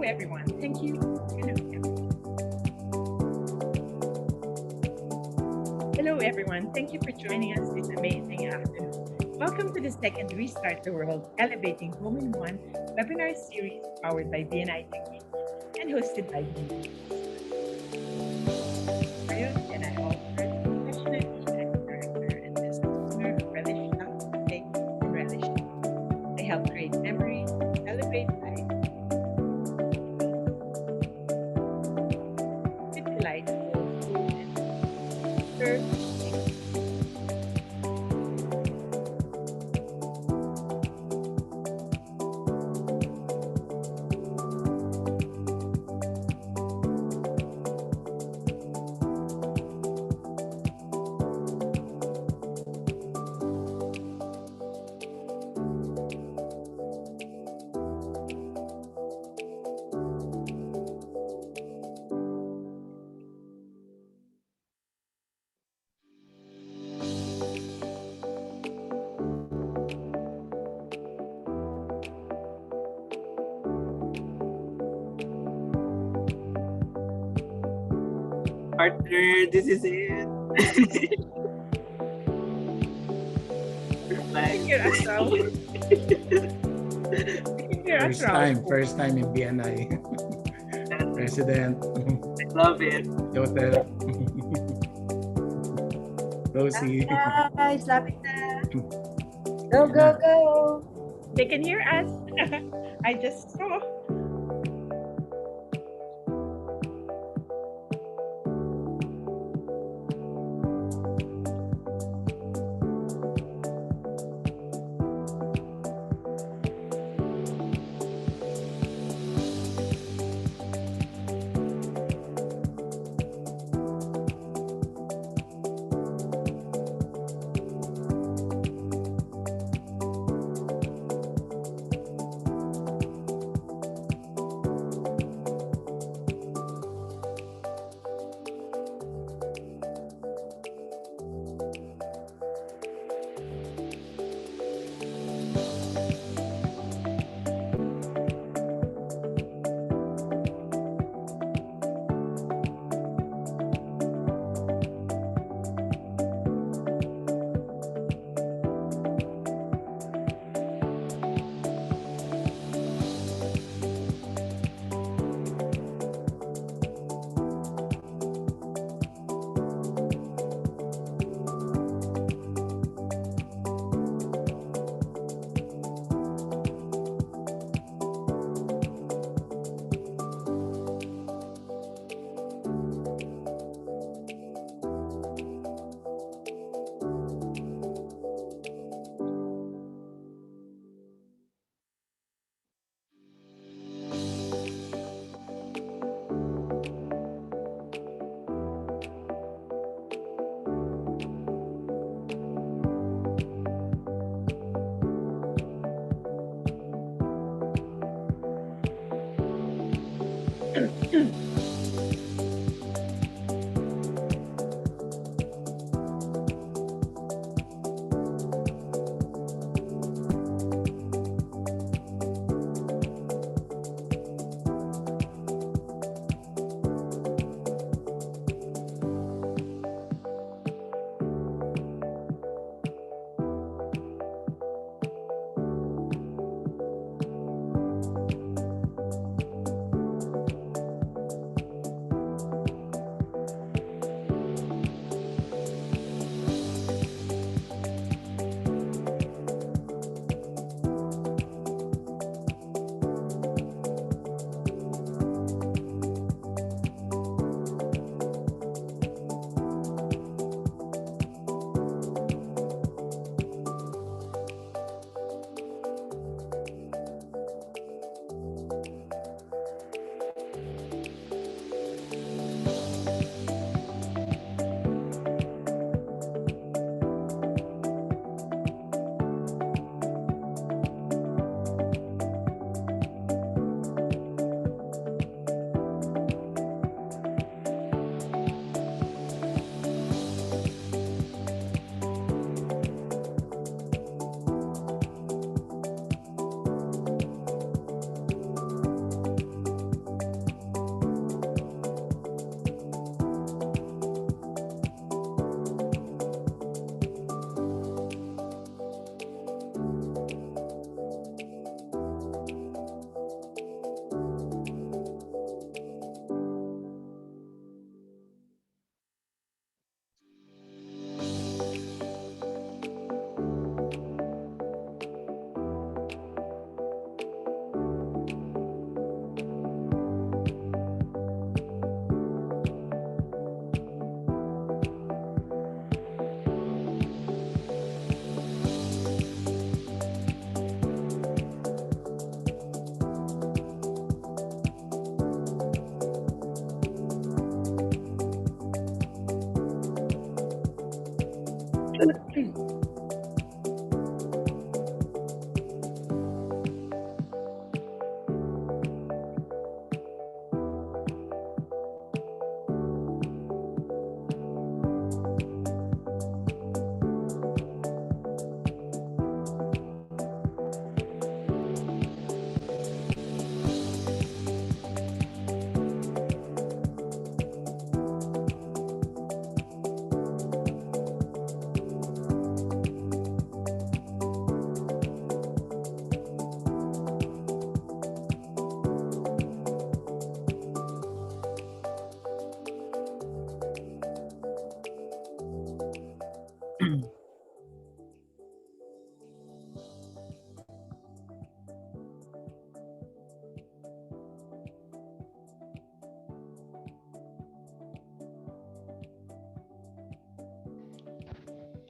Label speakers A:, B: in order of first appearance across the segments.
A: everyone. Thank you. Hello, everyone. Thank you for joining us this amazing afternoon. Welcome to the second Restart the World Elevating Home in One webinar series powered by BNI Taguig and hosted by me. And I offer professional BNI director and business owner of Relish Cafe and Relish. I help create memories, celebrate life, with delightful food and serve.
B: Partner, this is it.
C: First time in BNI. President.
B: I love it.
C: Joseph. Rosie.
D: Guys, lapit na. Go.
A: They can hear us. I just saw.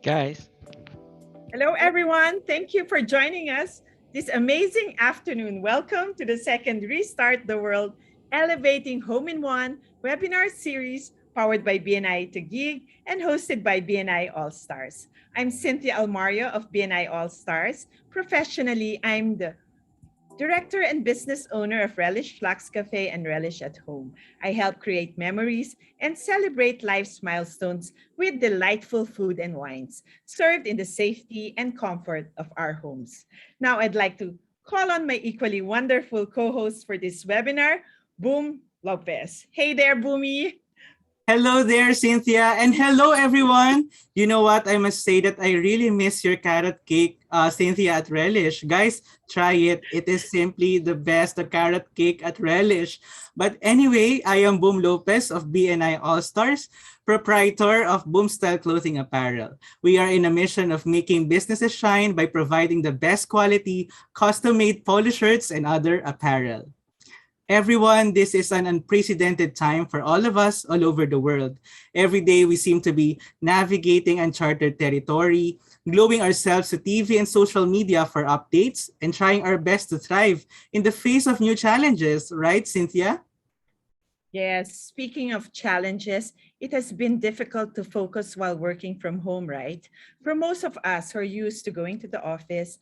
E: Guys,
A: Hello, everyone. Thank you for joining us this amazing afternoon. Welcome to the second Restart the World Elevating Home in One webinar series powered by BNI Taguig and hosted by BNI All Stars. I'm Cynthia Almario of BNI All Stars. Professionally, I'm the Director and business owner of Relish Flux Cafe and Relish at Home. I help create memories and celebrate life's milestones with delightful food and wines, served in the safety and comfort of our homes. Now, I'd like to call on my equally wonderful co-host for this webinar, Boom Lopez. Hey there, Boomy.
B: Hello there, Cynthia, and hello, everyone. You know what? I must say that I really miss your carrot cake, Cynthia, at Relish. Guys, try it. It is simply the best carrot cake at Relish. But anyway, I am Boom Lopez of BNI All Stars, proprietor of Boom Style Clothing Apparel. We are in a mission of making businesses shine by providing the best quality, custom-made polo shirts and other apparel. Everyone, this is an unprecedented time for all of us all over the world. Every day we seem to be navigating uncharted territory, gluing ourselves to TV and social media for updates, and trying our best to thrive in the face of new challenges, right, Cynthia?
A: Yes, speaking of challenges, it has been difficult to focus while working from home, right? For most of us who are used to going to the office,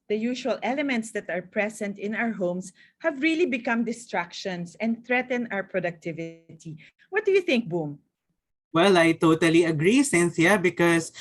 A: the usual elements that are present in our homes have really become distractions and threaten our productivity. What do you think, Boom?
B: Well, I totally agree, Cynthia, because,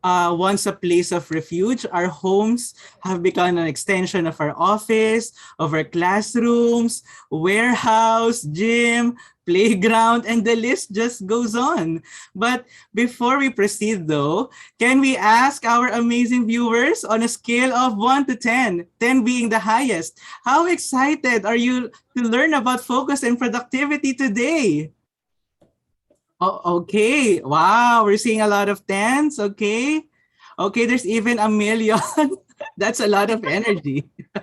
B: once a place of refuge, our homes have become an extension of our office, of our classrooms, warehouse, gym, playground, and the list just goes on. But before we proceed, though, can we ask our amazing viewers on a scale of 1 to 10, 10 being the highest, how excited are you to learn about focus and productivity today? Oh, okay. Wow, we're seeing a lot of tens. Okay. Okay, there's even a million. That's a lot of energy.
A: Oh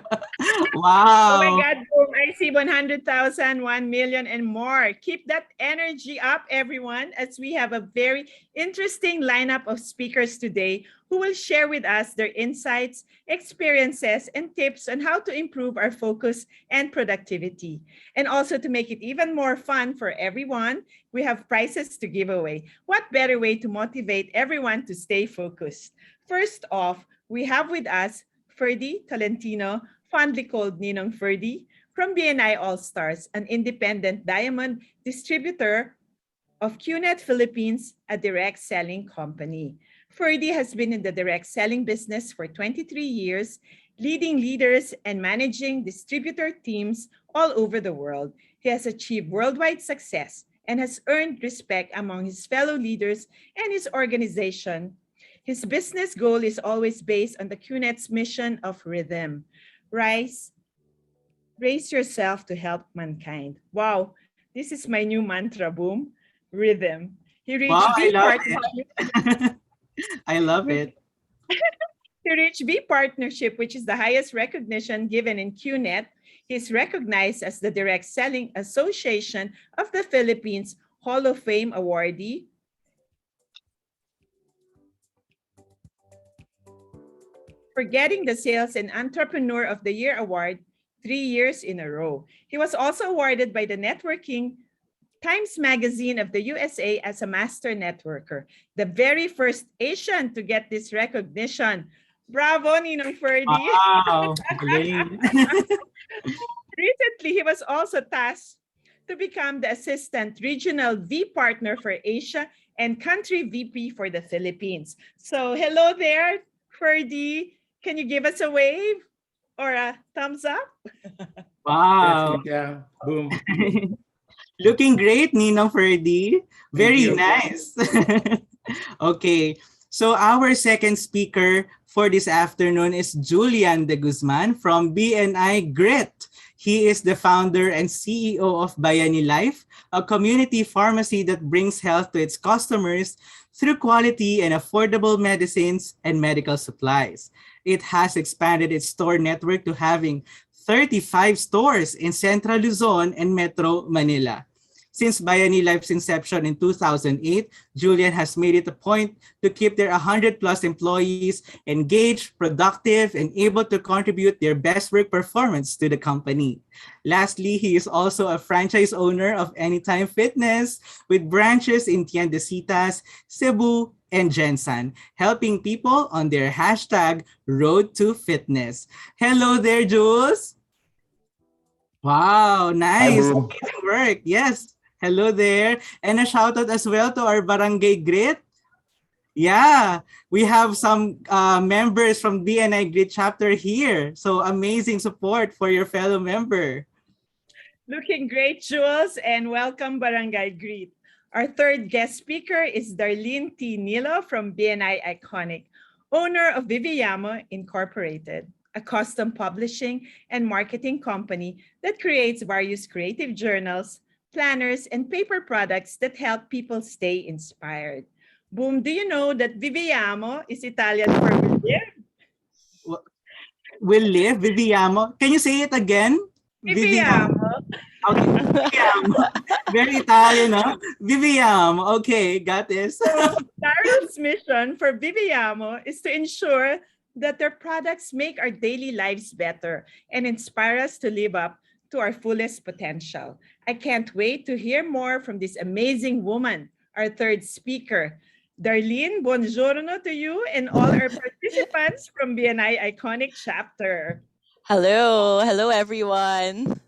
A: my
B: Wow.
A: God, Boom, I see 100,000, 1 million, and more. Keep that energy up, everyone, as we have a very interesting lineup of speakers today who will share with us their insights, experiences, and tips on how to improve our focus and productivity. And also to make it even more fun for everyone, we have prizes to give away. What better way to motivate everyone to stay focused? First off, we have with us Ferdinand Tolentino, fondly called Ninong Ferdy, from BNI All Stars, an independent diamond distributor of QNet Philippines, a direct selling company. Ferdy has been in the direct selling business for 23 years, leading leaders and managing distributor teams all over the world. He has achieved worldwide success and has earned respect among his fellow leaders and his organization. His business goal is always based on the QNet's mission of rhythm. Raise yourself to help mankind. Wow, this is my new mantra, Boom. Rhythm. He
B: Wow,
A: reached
B: I
A: B
B: love
A: partnership.
B: it. I love it.
A: He reached B partnership, which is the highest recognition given in QNet. He's recognized as the Direct Selling Association of the Philippines Hall of Fame awardee. For getting the Sales and Entrepreneur of the Year award 3 years in a row. He was also awarded by the Networking Times Magazine of the USA as a master networker, the very first Asian to get this recognition. Bravo, Ninong Ferdy.
B: Wow. Galing.
A: Recently, he was also tasked to become the Assistant Regional V Partner for Asia and Country VP for the Philippines. So hello there, Ferdy. Can you give us a wave or a thumbs up?
B: Wow.
C: Yeah, boom.
B: Looking great, Ninong Ferdy.
C: Thank
B: Very
C: you.
B: nice. Okay. So our second speaker for this afternoon is Julian De Guzman from BNI Grit. He is the founder and CEO of Bayani Life, a community pharmacy that brings health to its customers through quality and affordable medicines and medical supplies. It has expanded its store network to having 35 stores in Central Luzon and Metro Manila. Since BNI Life's inception in 2008, Julian has made it a point to keep their 100 plus employees engaged, productive, and able to contribute their best work performance to the company. Lastly, he is also a franchise owner of Anytime Fitness with branches in Tiendesitas, Cebu, and Jensen, helping people on their hashtag Road to Fitness. Hello there, Jules. Wow,
E: Hi,
B: nice.
E: Boom.
B: Amazing work. Yes. Hello there. And a shout out as well to our Barangay Grit. Yeah, we have some members from BNI Grit chapter here. So amazing support for your fellow member.
A: Looking great, Jules, and welcome Barangay Greet. Our third guest speaker is Darlyn Ty-Nilo from BNI Iconic, owner of Viviamo Incorporated, a custom publishing and marketing company that creates various creative journals, planners, and paper products that help people stay inspired. Boom, do you know that Viviamo is Italian for will live?
B: Will live, Viviamo. Can you say it again?
A: Viviamo.
B: Okay, Viviamo. Very Italian, no? Viviamo. Okay, got this.
A: Daryl's mission for Viviamo is to ensure that their products make our daily lives better and inspire us to live up to our fullest potential. I can't wait to hear more from this amazing woman, our third speaker. Darlyn, buongiorno to you and all our participants from BNI Iconic Chapter.
F: Hello everyone.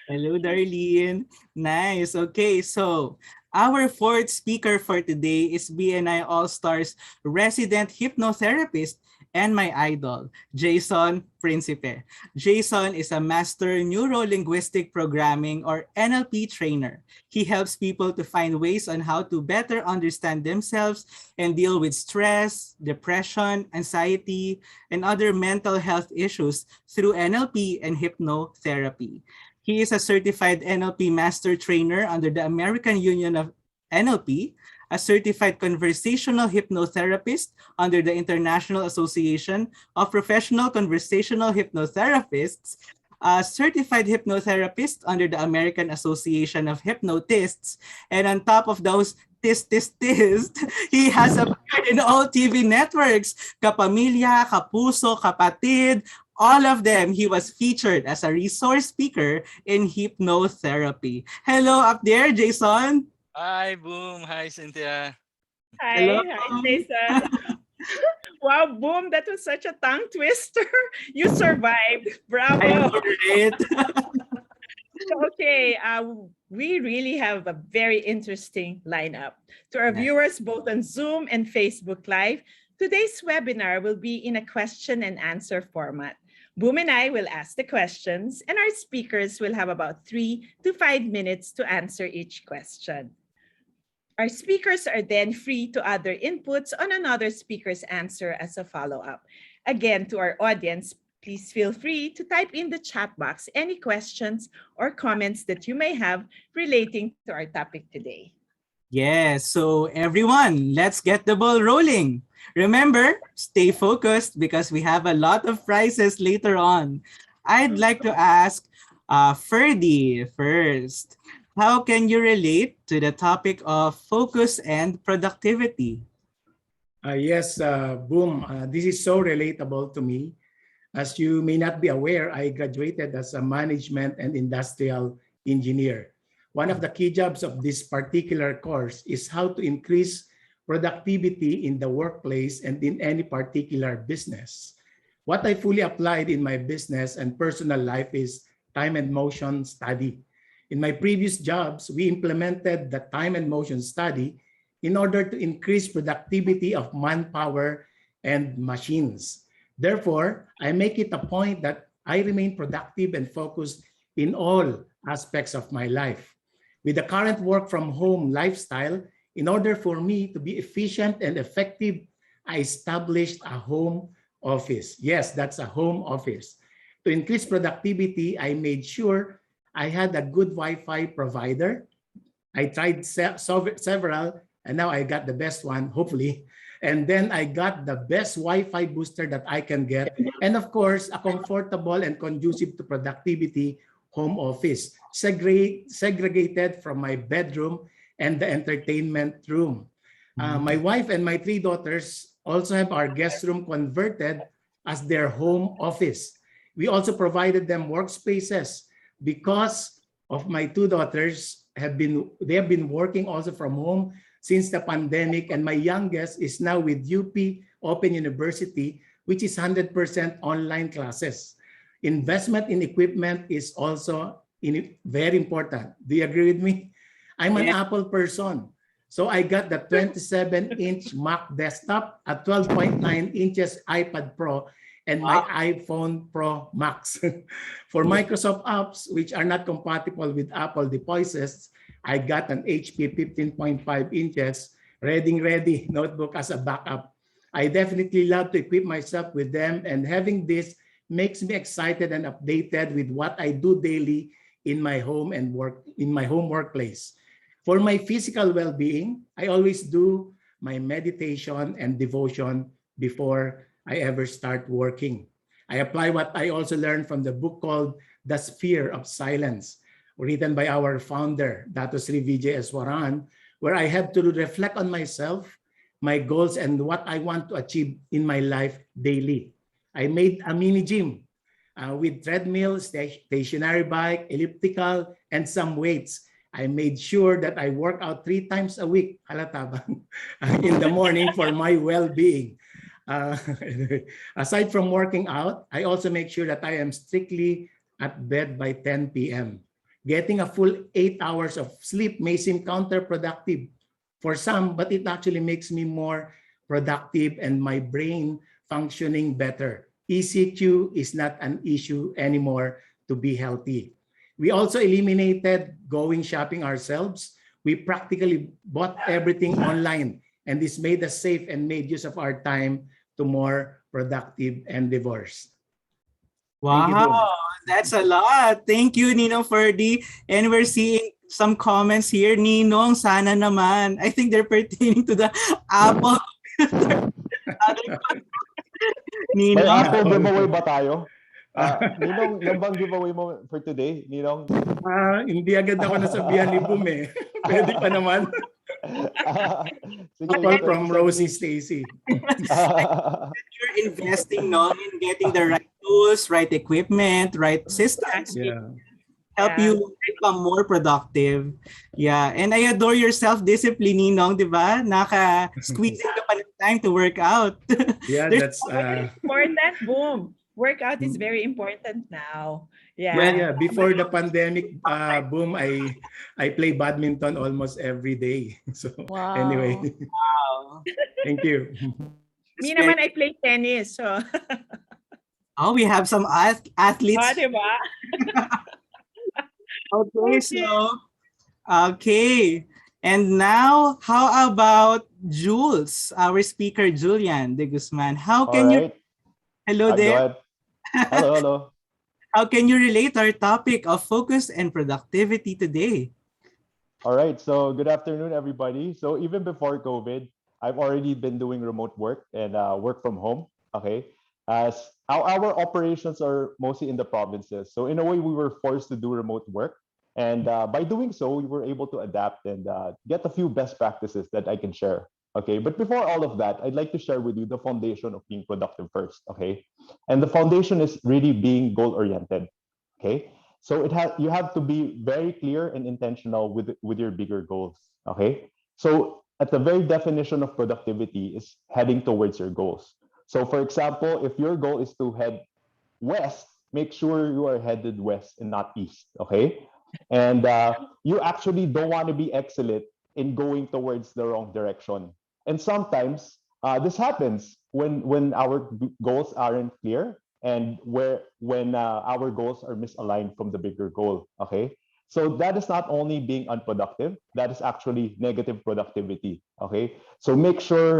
B: Hello, Darlene. Nice. Okay, so our fourth speaker for today is BNI All-Stars resident hypnotherapist and my idol, Jayson Principe. Jayson is a master neuro-linguistic programming or NLP trainer. He helps people to find ways on how to better understand themselves and deal with stress, depression, anxiety, and other mental health issues through NLP and hypnotherapy. He is a certified NLP master trainer under the American Union of NLP, a certified conversational hypnotherapist under the International Association of Professional Conversational Hypnotherapists, a certified hypnotherapist under the American Association of Hypnotists, and on top of those he has appeared in all TV networks, Kapamilya, Kapuso, Kapatid, all of them. He was featured as a resource speaker in hypnotherapy. Hello up there, Jayson.
G: Hi, Boom. Hi, Cynthia.
A: Hi,
B: Hello.
A: hi, Jason. Wow, Boom, that was such a tongue twister. You survived.
B: I
A: Bravo.
B: know, right?
A: Okay, we really have a very interesting lineup. To our
B: Nice.
A: viewers both on Zoom and Facebook Live, today's webinar will be in a question and answer format. Boom and I will ask the questions, and our speakers will have about 3 to 5 minutes to answer each question. Our speakers are then free to add their inputs on another speaker's answer as a follow-up. Again, to our audience, please feel free to type in the chat box any questions or comments that you may have relating to our topic today.
B: Yes, so everyone, let's get the ball rolling. Remember, stay focused because we have a lot of prizes later on. I'd like to ask Ferdy first. How can you relate to the topic of focus and productivity?
C: Yes, Boom. This is so relatable to me. As you may not be aware, I graduated as a management and industrial engineer. One of the key jobs of this particular course is how to increase productivity in the workplace and in any particular business. What I fully applied in my business and personal life is time and motion study. In my previous jobs, we implemented the time and motion study in order to increase productivity of manpower and machines. Therefore, I make it a point that I remain productive and focused in all aspects of my life. With the current work from home lifestyle, in order for me to be efficient and effective, I established a home office. Yes, that's a home office. To increase productivity, I made sure I had a good Wi-Fi provider. I tried several, and now I got the best one, hopefully. And then I got the best Wi-Fi booster that I can get. And of course, a comfortable and conducive to productivity home office, segregated from my bedroom and the entertainment room. My wife and my 3 daughters also have our guest room converted as their home office. We also provided them workspaces because of my 2 daughters they have been working also from home since the pandemic, and my youngest is now with UP Open University, which is 100% online classes. Investment in equipment is also very important. Do you agree with me? I'm an Apple person. So I got the 27-inch Mac desktop, a 12.9 inches iPad Pro, and my iPhone Pro Max. For Microsoft apps, which are not compatible with Apple devices, I got an HP 15.5 inches ready notebook as a backup. I definitely love to equip myself with them, and having this makes me excited and updated with what I do daily in my home and workplace. For my physical well-being, I always do my meditation and devotion before I ever start working. I apply what I also learned from the book called The Sphere of Silence, written by our founder, Dato Sri Vijay Eswaran, where I have to reflect on myself, my goals, and what I want to achieve in my life daily. I made a mini gym with treadmill, stationary bike, elliptical, and some weights. I made sure that I work out 3 times a week, halata ba? In the morning for my well-being. Aside from working out, I also make sure that I am strictly at bed by 10 p.m. Getting a full 8 hours of sleep may seem counterproductive for some, but it actually makes me more productive and my brain functioning better. ECQ is not an issue anymore to be healthy. We also eliminated going shopping ourselves. We practically bought everything online, and this made us safe and made use of our time to more productive endeavors. Thank you,
B: Wow,
C: Boom.
B: that's a lot. Thank you, Ninong Ferdy. And we're seeing some comments here. Ninong, sana naman. I think they're pertaining to the Apple.
E: May
B: Ninong,
E: Apple giveaway ba tayo? Ninong, yan bang giveaway mo for today, Ninong?
C: Hindi agad ako nasabihan ni Boom eh. Pwede pa naman.
E: Sige,
C: Apple
E: you can
C: from
E: send
C: Rosie
E: me.
C: Stacy.
B: you're investing no, in getting the right tools, right equipment, right systems.
C: Yeah.
B: Help
A: Yeah.
B: you become more productive. Yeah. And I adore your self-discipline, Ninong, di ba? Naka-squeezing ka pa ng time to work out.
C: Yeah,
B: There's-
C: that's
A: Important, Boom. Workout is very important now.
C: yeah. Before the pandemic boom, I play badminton almost every day. So
F: Wow.
C: anyway,
B: Wow.
C: thank you.
A: Me naman, I play tennis. So,
B: Oh, we have some athletes.
A: diba?
B: Okay, so, okay. And now, how about Jules, our speaker, Julian De Guzman? How
E: All
B: can you,
E: right.
B: hello
E: Go
B: there.
E: ahead. Hello.
B: How can you relate our topic of focus and productivity today?
E: All right. So good afternoon, everybody. So even before COVID, I've already been doing remote work and work from home. Okay. As our operations are mostly in the provinces. So in a way, we were forced to do remote work. And by doing so, we were able to adapt and get a few best practices that I can share. Okay. But before all of that, I'd like to share with you the foundation of being productive first. Okay. And the foundation is really being goal oriented. Okay. So you have to be very clear and intentional with your bigger goals. Okay. So at the very definition of productivity is heading towards your goals. So for example, if your goal is to head west, make sure you are headed west and not east. Okay. And you actually don't want to be excellent in going towards the wrong direction. And sometimes this happens when our goals aren't clear and when our goals are misaligned from the bigger goal. Okay. So that is not only being unproductive, that is actually negative productivity. Okay. So make sure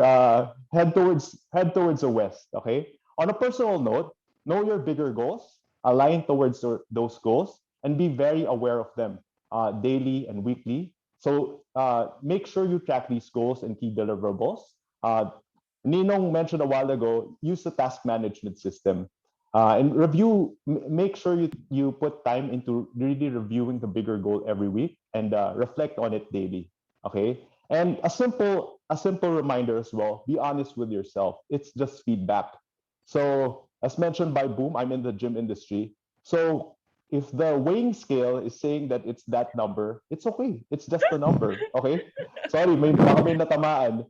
E: head towards the west. Okay. On a personal note, know your bigger goals, align towards those goals, and be very aware of them daily and weekly. So make sure you track these goals and key deliverables. Ninong mentioned a while ago, use the task management system. And make sure you put time into really reviewing the bigger goal every week and reflect on it daily. Okay. And a simple reminder as well, be honest with yourself. It's just feedback. So as mentioned by Boom, I'm in the gym industry. So if the weighing scale is saying that it's that number, it's okay. It's just a number. Okay. Sorry, baka may natamaan.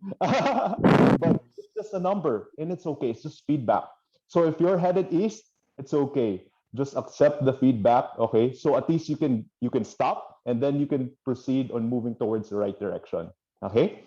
E: But it's just a number and it's okay. It's just feedback. So if you're headed east, it's okay. Just accept the feedback. Okay. So at least you can stop and then you can proceed on moving towards the right direction. Okay.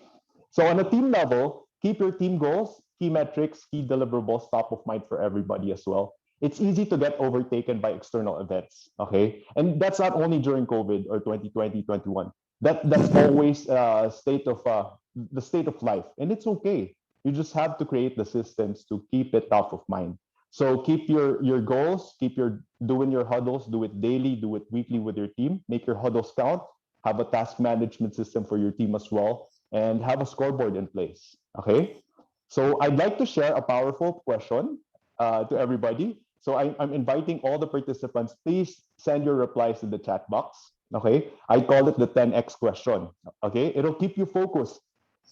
E: So on a team level, keep your team goals, key metrics, key deliverables top of mind for everybody as well. It's easy to get overtaken by external events. Okay. And that's not only during COVID or 2020, 21. That's always the state of life. And it's okay. You just have to create the systems to keep it top of mind. So keep your goals, keep your doing your huddles, do it daily, do it weekly with your team, make your huddles count, have a task management system for your team as well, and have a scoreboard in place. Okay. So I'd like to share a powerful question to everybody. So I'm inviting all the participants, please send your replies in the chat box. Okay. I call it the 10x question. Okay. It'll keep you focused.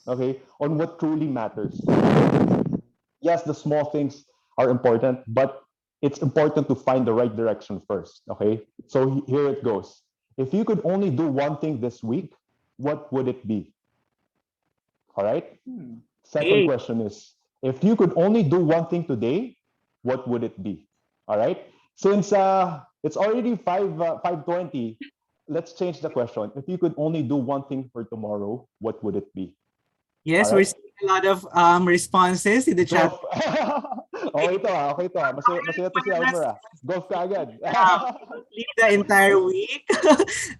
E: Okay. On what truly matters. Yes, the small things are important, but it's important to find the right direction first. Okay. So here it goes. If you could only do one thing this week, what would it be? All right. Second question is, if you could only do one thing today, what would it be? All right. Since it's already 5:20, let's change the question. If you could only do one thing for tomorrow, what would it be?
B: Yes, we're seeing a lot of responses in the chat.
E: Golf. Okay to. Masaya to si Elmer. Golf ka agad.
B: Leave the entire week.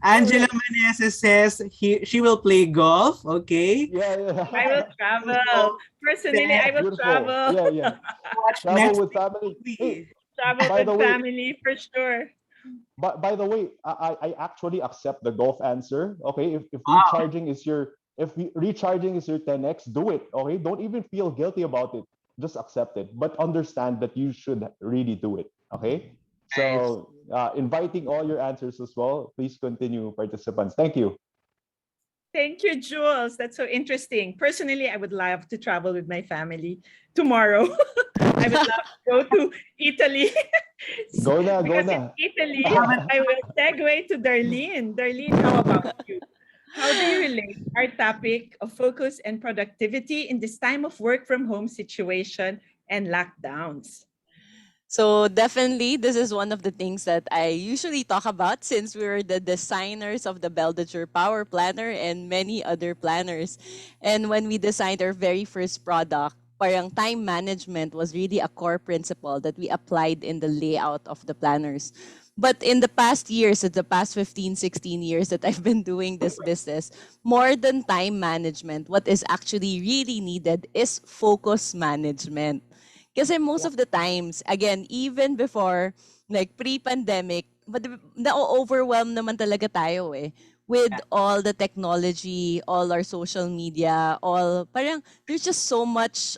B: Angela Meneses says she will play golf. Okay.
E: Yeah.
A: I will travel. Personally, I will
E: Beautiful.
A: travel.
E: Yeah.
B: Watch
E: Travel
B: next
E: with family. Hey,
A: Travel
E: by
A: with
E: the way,
A: family for sure.
E: But by the way, I actually accept the golf answer. Okay, if recharging is your 10x, do it. Okay, don't even feel guilty about it. Just accept it, but understand that you should really do it. Okay, so inviting all your answers as well. Please continue, participants. Thank you.
A: Thank you, Jules. That's so interesting. Personally, I would love to travel with my family tomorrow. I would love to go to Italy.
E: Go na.
A: In Italy, I will segue to Darlyn. Darlyn, how about you? How do you relate our topic of focus and productivity in this time of work from home situation and lockdowns?
F: So definitely, this is one of the things that I usually talk about since we were the designers of the Beldager Power Planner and many other planners. And when we designed our very first product, parang time management was really a core principle that we applied in the layout of the planners. But in the past years, in the past 15, 16 years that I've been doing this business, more than time management, what is actually really needed is focus management. Kasi most of the times, again, even before, like pre-pandemic, na-overwhelm naman talaga tayo with all the technology, all our social media, parang there's just so much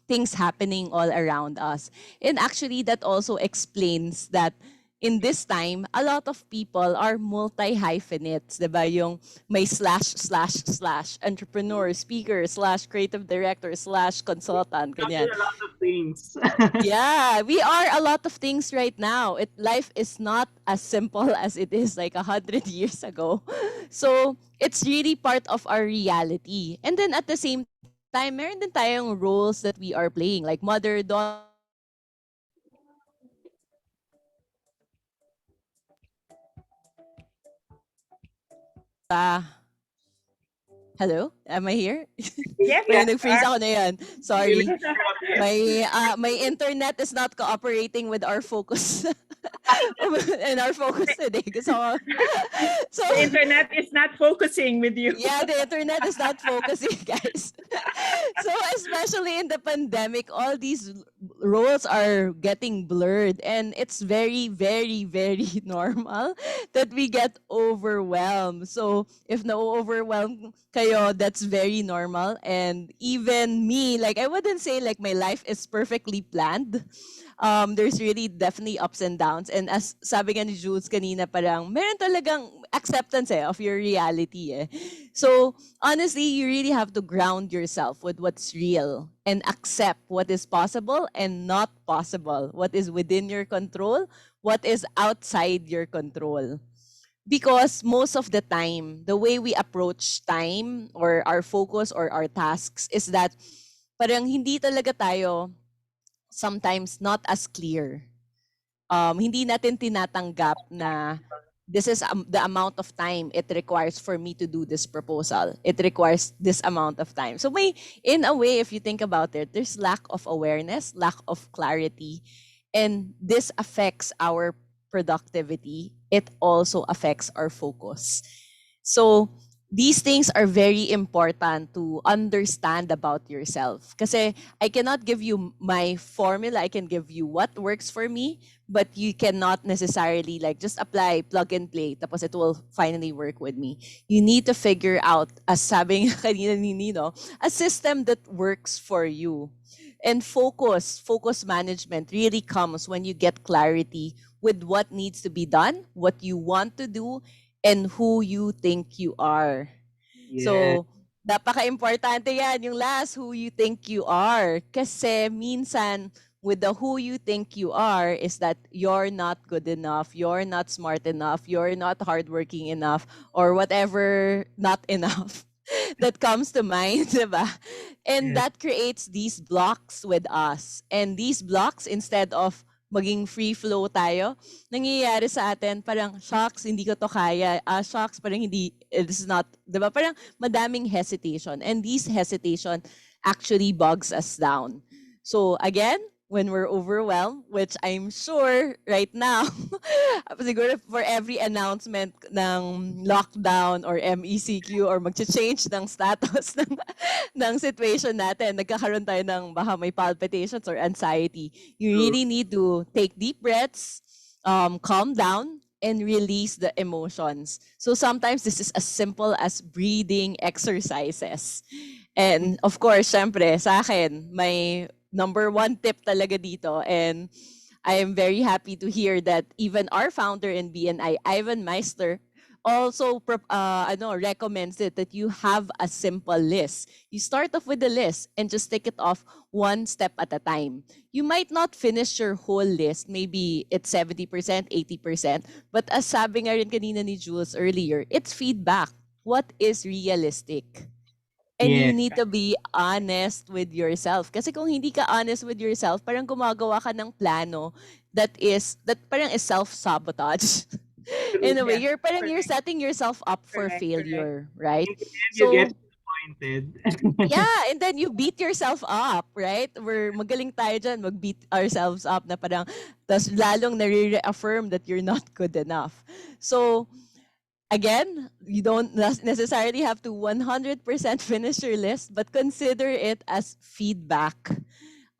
F: things happening all around us. And actually, that also explains that in this time, a lot of people are multi-hyphenates, diba? Yung may / entrepreneur, speaker, / creative director, / consultant, ganyan.
B: A lot of things.
F: Yeah, we are a lot of things right now. Life is not as simple as it is like 100 years ago. So, it's really part of our reality. And then at the same time, meron din tayong roles that we are playing, like mother, daughter. Hello? Am I here?
A: Yes,
F: Parang nag-freeze ako na yan. Sorry. My internet is not cooperating with our focus. And our focus today. So
A: the internet is not focusing with you.
F: Yeah, the internet is not focusing, guys. So especially in the pandemic, all these roles are getting blurred, and it's very, very, very normal that we get overwhelmed. So if na-overwhelm kayo, that's very normal. And even me, like, I wouldn't say like my life is perfectly planned. There's really definitely ups and downs. And as sabi nga ni Jules kanina, parang meron talagang acceptance of your reality eh. So honestly, you really have to ground yourself with what's real and accept what is possible and not possible, what is within your control, what is outside your control. Because most of the time, the way we approach time or our focus or our tasks is that parang hindi talaga tayo sometimes not as clear. Hindi natin tinatanggap na this is the amount of time it requires for me to do this proposal. It requires this amount of time. So in a way, if you think about it, there's lack of awareness, lack of clarity, and this affects our productivity. It also affects our focus. So these things are very important to understand about yourself. Kasi I cannot give you my formula. I can give you what works for me, but you cannot necessarily like just apply, plug and play, tapos it will finally work with me. You need to figure out, as sabi nga kanina ni Nino, a system that works for you. And focus management really comes when you get clarity with what needs to be done, what you want to do, and who you think you are.
B: Yeah.
F: So, napaka-importante yan, yung last, who you think you are. Kasi minsan, with the who you think you are is that you're not good enough, you're not smart enough, you're not hardworking enough, or whatever not enough that comes to mind, diba? And
B: Yes.
F: that creates these blocks with us. And these blocks, instead of maging free flow tayo, nangyayari sa atin, parang, shocks, hindi ko to kaya. Shocks, parang hindi, this is not, diba? Parang madaming hesitation. And these hesitation actually bogs us down. So again, when we're overwhelmed, which I'm sure right now, siguro for every announcement ng lockdown or MECQ or mag-change ng status ng situation natin, nagkakaroon tayo ng baka may palpitations or anxiety. You really need to take deep breaths, calm down, and release the emotions. So sometimes this is as simple as breathing exercises. And of course, syempre, sa akin, may number one tip talaga dito. And I am very happy to hear that even our founder in BNI, Ivan Meister, also recommends it that you have a simple list. You start off with the list and just take it off one step at a time. You might not finish your whole list. Maybe it's 70%, 80%. But as sabi nga rin kanina ni Jules earlier, it's feedback. What is realistic? And you
B: Yes.
F: need to be honest with yourself. Kasi kung hindi ka honest with yourself, parang gumagawa ka ng plano that parang is self-sabotage. In a way, you're setting yourself up for
A: Correct,
F: failure, right?
B: You get
F: So,
B: disappointed.
F: yeah, and then you beat yourself up, right? We're magaling tayo dyan, mag-beat ourselves up na parang, tas lalong nare-reaffirm that you're not good enough. So, again, you don't necessarily have to 100% finish your list, but consider it as feedback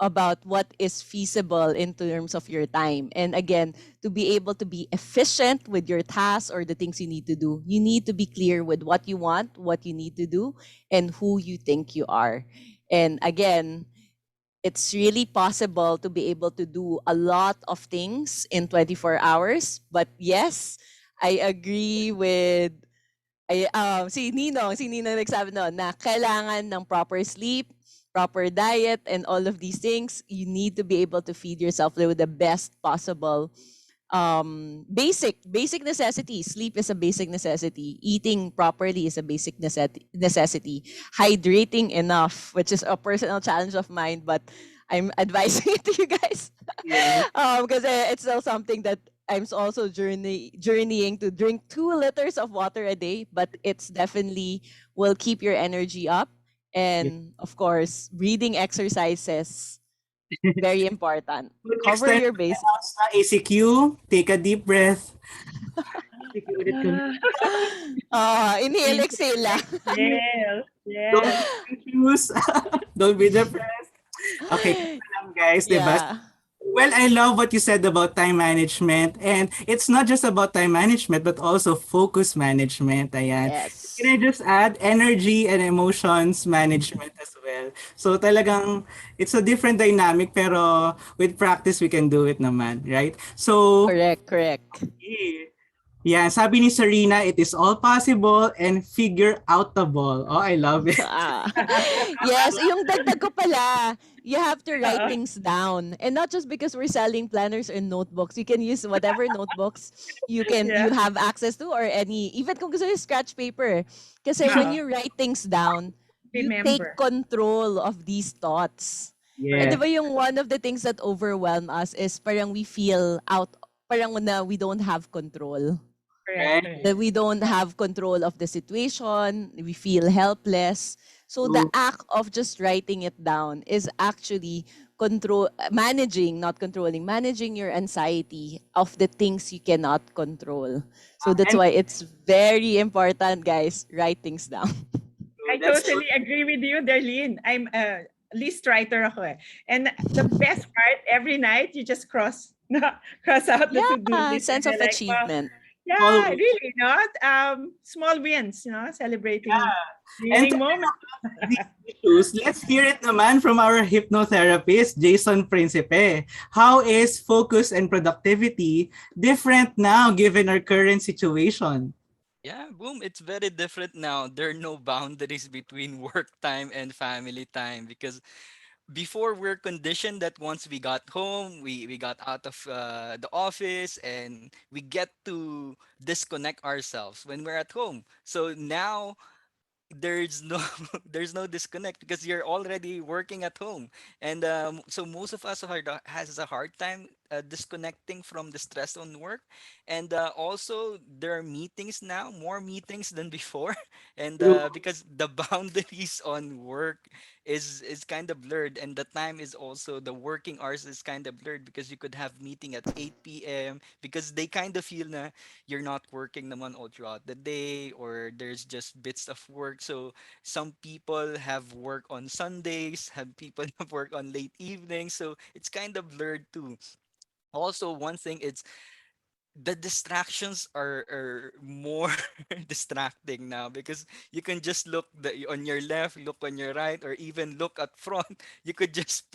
F: about what is feasible in terms of your time. And again, to be able to be efficient with your tasks or the things you need to do, you need to be clear with what you want, what you need to do, and who you think you are. And again, it's really possible to be able to do a lot of things in 24 hours. But yes, I agree with si Ninong nagsabi noon na kailangan ng proper sleep, proper diet, and all of these things. You need to be able to feed yourself with the best possible basic necessity. Sleep is a basic necessity. Eating properly is a basic necessity. Hydrating enough, which is a personal challenge of mine, but I'm advising it to you guys.
B: Yes.
F: Because it's still something that I'm also journeying to drink 2 liters of water a day, but it's definitely will keep your energy up. And of course, breathing exercises, very important.
B: Next
F: Cover
B: time
F: your base.
B: sa ACQ, take a deep breath. ACQ ulit kami.
F: Inhale, exhale lang.
A: Yes,
B: Don't
A: yes.
B: be confused. Don't be depressed. Okay, guys, diba?
F: Yeah.
B: Well, I love what you said about time management. And it's not just about time management, but also focus management. Ayan. Can
F: Yes.
B: I just add energy and emotions management as well? So talagang it's a different dynamic, pero with practice, we can do it naman, right? So,
F: Correct, correct.
B: yeah, sabi ni Serena, it is all possible and figure outable. Oh, I love it.
F: Ah. Yes, yung dagdag ko pala, you have to write
A: Oo.
F: things down. And not just because we're selling planners or notebooks. You can use whatever notebooks you
A: Yeah.
F: have access to, or any, even kung gusto yung scratch paper. Kasi when
A: Oo.
F: you write things down, you take
A: Remember.
F: control of these thoughts. And di
B: Yes.
F: ba yung one of the things that overwhelm us is parang we feel out, parang na we don't have control,
A: Correct,
B: Right?
A: correct.
F: that we don't have control of the situation, we feel helpless. So the
B: True.
F: act of just writing it down is actually not controlling, managing your anxiety of the things you cannot control. So that's
B: And
F: why it's very important, guys, write things down.
B: true.
A: I
B: That's true.
A: totally agree with you, Darlene. I'm a list writer ako eh. And the best part, every night you just cross cross out the to-do
F: Yeah,
A: list and
F: sense of
A: you're like, wow,
F: achievement.
A: yeah,
B: Always.
A: really not. Small wins, celebrating
B: And
A: winning moments.
B: these issues, let's hear it naman from our hypnotherapist, Jayson Principe. How is focus and productivity different now given our current situation?
G: Yeah, boom. It's very different now. There are no boundaries between work time and family time because before we're conditioned that once we got home, we got out of the office and we get to disconnect ourselves when we're at home. So now there's no there's no disconnect because you're already working at home, and so most of us has a hard time disconnecting from the stress on work. And also there are meetings now, more meetings than before. And
B: True.
G: because the boundaries on work is kind of blurred, and the time is also the working hours is kind of blurred because you could have meeting at 8 p.m. because they kind of feel na you're not working naman all throughout the day, or there's just bits of work. So some people have work on Sundays, have people have work on late evenings, so it's kind of blurred too. Also, one thing is the distractions are more distracting now because you can just look on your left, look on your right, or even look at front. You could just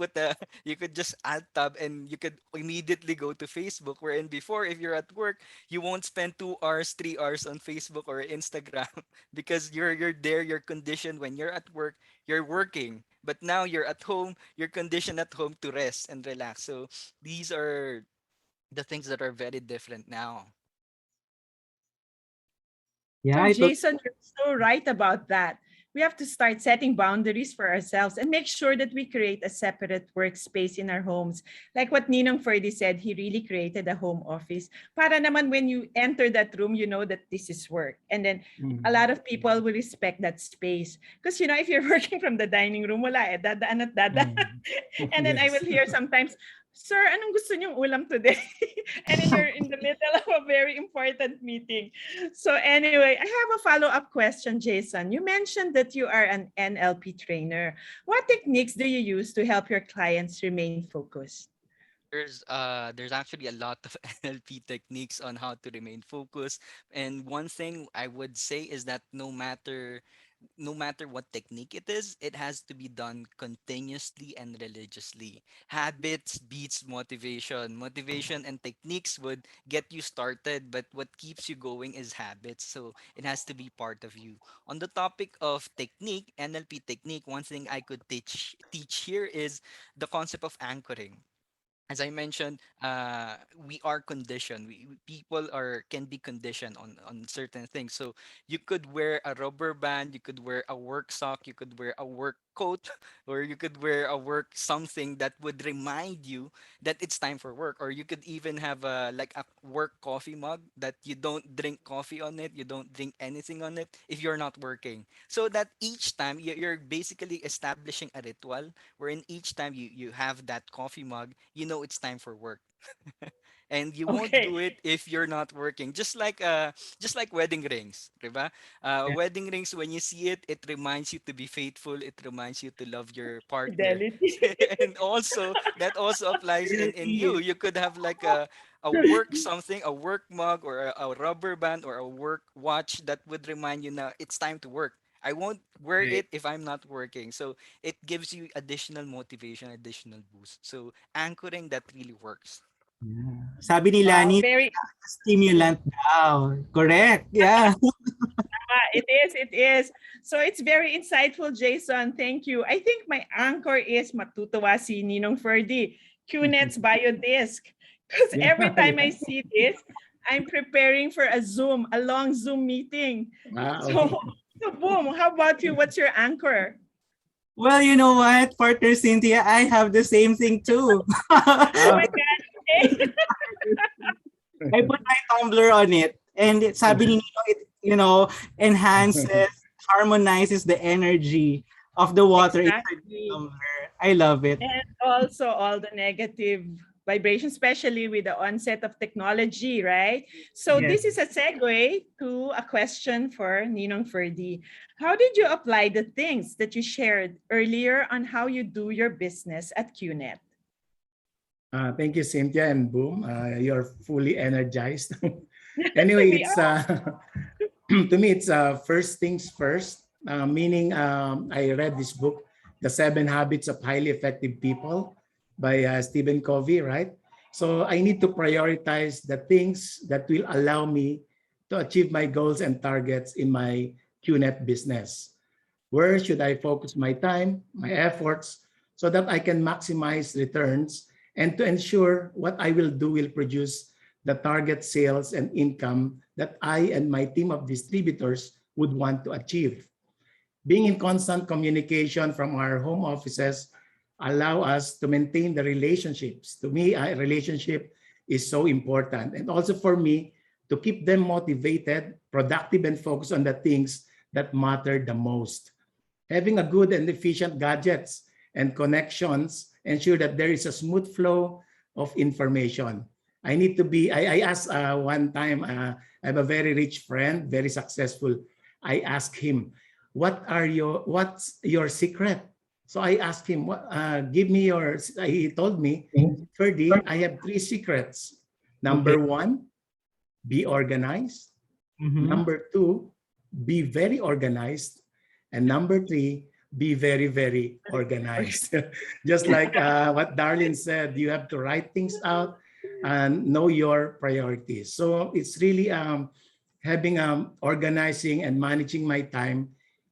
G: you could just add tab and you could immediately go to Facebook. Wherein before, if you're at work, you won't spend 2 hours, 3 hours on Facebook or Instagram because you're there, you're conditioned when you're at work, you're working. But now you're at home, you're conditioned at home to rest and relax. So these are the things that are very different now.
B: Yeah,
A: So,
B: I thought
A: Jason, you're so right about that. We have to start setting boundaries for ourselves and make sure that we create a separate workspace in our homes. Like what Ninong Ferdy said, he really created a home office. Para naman when you enter that room, you know that this is work. And then a
C: Mm.
A: lot of people will respect that space. Because, if you're working from the dining room, wala eh, dadaan at dada.
C: Mm.
A: And then I will
C: Yes.
A: hear sometimes, Sir, anong gusto niyong ulam today? And then you're in the middle of a very important meeting. So anyway, I have a follow-up question, Jason. You mentioned that you are an NLP trainer. What techniques do you use to help your clients remain focused?
G: There's actually a lot of NLP techniques on how to remain focused. And one thing I would say is that no matter what technique it is, it has to be done continuously and religiously. Habits beats motivation. Motivation and techniques would get you started, but what keeps you going is habits. So it has to be part of you. On the topic of technique, NLP technique, one thing I could teach here is the concept of anchoring. As I mentioned, we are conditioned. People can be conditioned on certain things. So you could wear a rubber band, you could wear a work sock, you could wear a work coat, or you could wear a work something that would remind you that it's time for work. Or you could even have a work coffee mug that you don't drink coffee on it, you don't drink anything on it if you're not working. So that each time you're basically establishing a ritual wherein each time you have that coffee mug, you know it's time for work. and you won't
A: Okay.
G: do it if you're not working. Just like wedding rings, diba? Wedding rings, when you see it, it reminds you to be faithful, it reminds you to love your partner.
A: Fidelity.
G: And also that also applies in you.
B: Really?
G: You could have like a work something, a work mug, or a rubber band, or a work watch that would remind you now it's time to work. I won't wear
B: Right.
G: it if I'm not working. So it gives you additional motivation, additional boost. So anchoring, that really works.
B: Yeah. Sabi ni
A: Wow,
B: Lani,
A: very.
B: stimulant daw. Correct. Yeah.
A: It is. It is. So it's very insightful, Jason. Thank you. I think my anchor is matutuwa si Ninong Ferdy, QNet's biodisc. Because
C: Yeah,
A: every time I
C: yeah.
A: see this, I'm preparing for a long Zoom meeting. So,
C: Wow.
A: so boom. How about you? What's your anchor?
B: Well, you know what, partner Cynthia, I have the same thing too.
A: Oh
C: Ah,
A: my God. Okay.
B: I put my tumbler on it, and sabi ni Nino, it, enhances, harmonizes the energy of the water inside the
A: Exactly.
B: tumbler. I love it.
A: And also all the negative vibrations, especially with the onset of technology, right? So
B: Yes.
A: this is a segue to a question for Ninong Ferdy. How did you apply the things that you shared earlier on how you do your business at QNet?
C: thank you, Cynthia and Boom. You're fully energized. Anyway,
A: We
C: it's
A: are.
C: to me, it's first things first. Meaning, I read this book, The 7 Habits of Highly Effective People, by Stephen Covey. Right. So I need to prioritize the things that will allow me to achieve my goals and targets in my QNet business. Where should I focus my time, my efforts, so that I can maximize returns and to ensure what I will do will produce the target sales and income that I and my team of distributors would want to achieve. Being in constant communication from our home offices allow us to maintain the relationships. To me, a relationship is so important. And also for me, to keep them motivated, productive, and focused on the things that matter the most. Having a good and efficient gadgets and connections ensure that there is a smooth flow of information. I asked one time, I have a very rich friend, very successful. I asked him, what's your secret? So I asked him, give me your, he told me, Ferdy, I have 3 secrets.
B: Okay.
C: Number one, be organized.
B: Mm-hmm.
C: Number two, be very organized. And number three, be very, very organized. Just like what Darlyn said, you have to write things out and know your priorities. So it's really having organizing and managing my time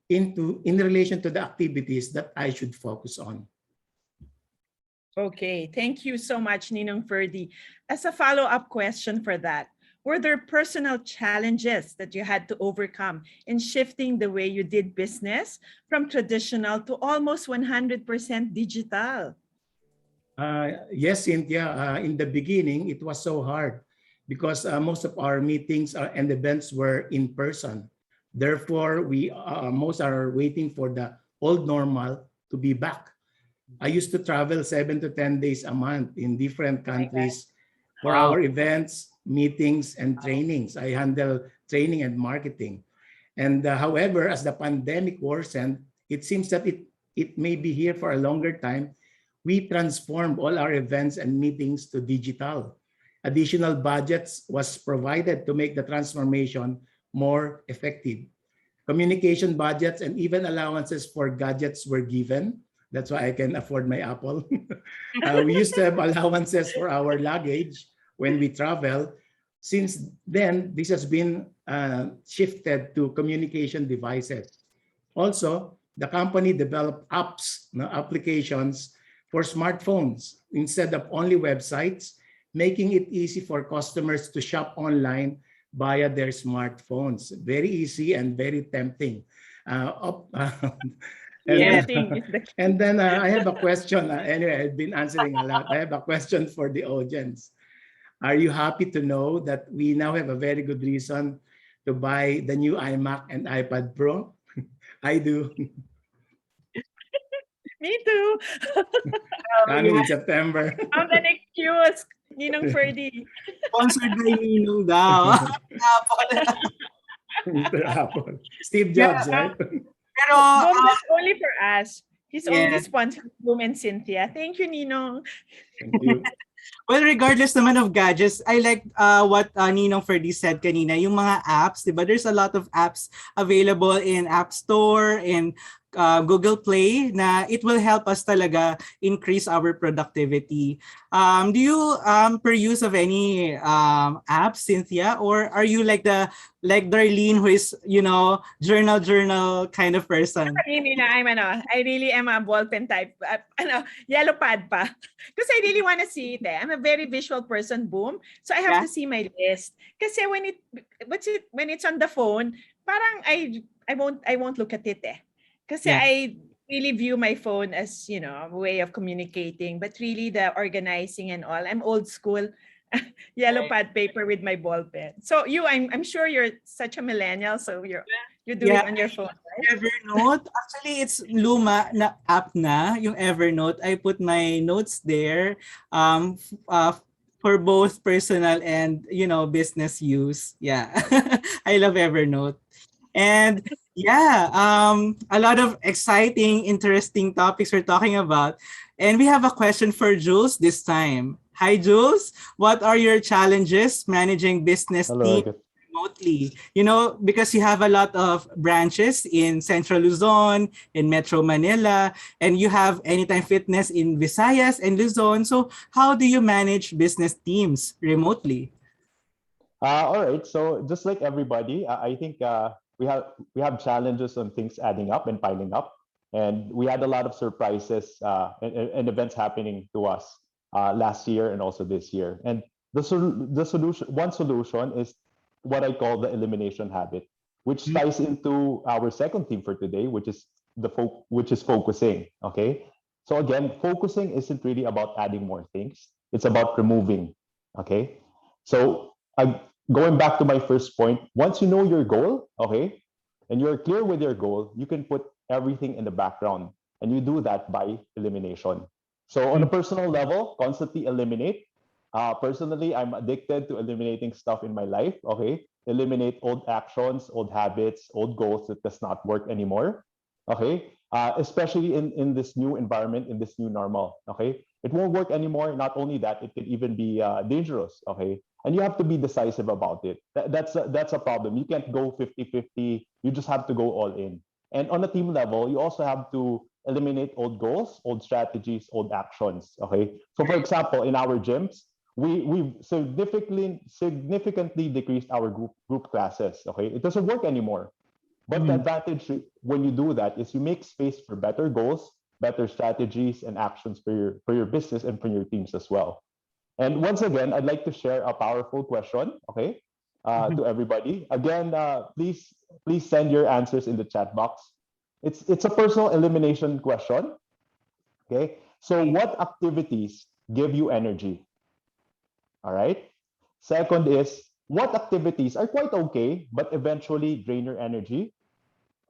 C: in relation to the activities that I should focus on.
A: Okay, thank you so much, Ninong Ferdy. As a follow-up question for that, were there personal challenges that you had to overcome in shifting the way you did business from traditional to almost 100% digital?
C: Yes, Cynthia. In the beginning, it was so hard because most of our meetings and events were in person. Therefore, we most are waiting for the old normal to be back. I used to travel 7 to 10 days a month in different
A: My God.
C: countries for
B: Wow.
C: our events, meetings, and trainings. I handle training and marketing. And however, as the pandemic worsened, it seems that it may be here for a longer time. We transformed all our events and meetings to digital. Additional budgets was provided to make the transformation more effective. Communication budgets and even allowances for gadgets were given. That's why I can afford my Apple. We used to have allowances for our luggage when we travel. Since then, this has been shifted to communication devices. Also, the company developed apps, applications for smartphones instead of only websites, making it easy for customers to shop online via their smartphones. Very easy and very tempting. and
B: Yes.
A: Tempting is the
C: and
A: key.
C: then I have a question. Anyway, I've been answering a lot. I have a question for the audience. Are you happy to know that we now have a very good reason to buy the new iMac and iPad Pro? I do.
A: Me too.
B: Oh,
C: Coming
B: yeah.
C: in September.
A: Found an excuse. Ninong Ferdy.
B: Sponsored by Ninong daw. Apple.
C: Mr. Apple. Steve
B: Yeah,
C: Jobs, right?
B: pero
A: Boom, that's only for us. He's only
B: yeah.
A: sponsored Boom and Cynthia. Thank you, Ninong.
C: Thank you.
B: Well, regardless naman of gadgets, I like what Ninong Ferdy said kanina, yung mga apps, diba? There's a lot of apps available in App Store, in Google Play, na it will help us talaga increase our productivity. Do you peruse of any apps, Cynthia? Or are you like Darlene, who is, journal kind of person?
A: Hindi na, I really am a ballpen type. Yellow pad pa. Because I really want to see it. I'm a very visual person, Boom. So I have
B: Yeah.
A: to see my list. Kasi when it's on the phone, parang I won't look at it eh. Kasi
B: Yeah.
A: I really view my phone as, a way of communicating, but really the organizing and all. I'm old school. Yellow pad paper with my ball pen. So I'm sure you're such a millennial, so you do it
B: Yeah.
A: on your phone, right?
B: Evernote, actually it's luma na app na, yung Evernote. I put my notes there for both personal and business use. Yeah. I love Evernote. And yeah, a lot of exciting, interesting topics we're talking about. And we have a question for Jules this time. Hi, Jules. What are your challenges managing business
E: Hello,
B: teams
E: Agatha.
B: remotely? Because you have a lot of branches in Central Luzon, in Metro Manila, and you have Anytime Fitness in Visayas and Luzon. So how do you manage business teams remotely?
E: All right. So just like everybody, I think we have challenges on things adding up and piling up, and we had a lot of surprises and events happening to us last year and also this year. And the solution, one solution, is what I call the elimination habit, which ties into our second theme for today, which is which is focusing. Okay. So again, focusing isn't really about adding more things; it's about removing. Okay. So going back to my first point, once you know your goal, okay, and you're clear with your goal, you can put everything in the background, and you do that by elimination. So on a personal level, constantly eliminate. Personally, I'm addicted to eliminating stuff in my life. Okay, eliminate old actions, old habits, old goals that does not work anymore. Okay, especially in this new environment, in this new normal. Okay, it won't work anymore. Not only that, it could even be dangerous. Okay, and you have to be decisive about it. That's a problem. You can't go 50-50. You just have to go all in. And on a team level, you also have to eliminate old goals, old strategies, old actions. Okay. So for example, in our gyms, we significantly decreased our group classes. Okay. It doesn't work anymore. But the advantage when you do that is you make space for better goals, better strategies and actions for your business and for your teams as well. And once again, I'd like to share a powerful question, okay, to everybody. Again, please send your answers in the chat box. It's a personal elimination question, okay. So, what activities give you energy? All right. Second is, what activities are quite okay but eventually drain your energy?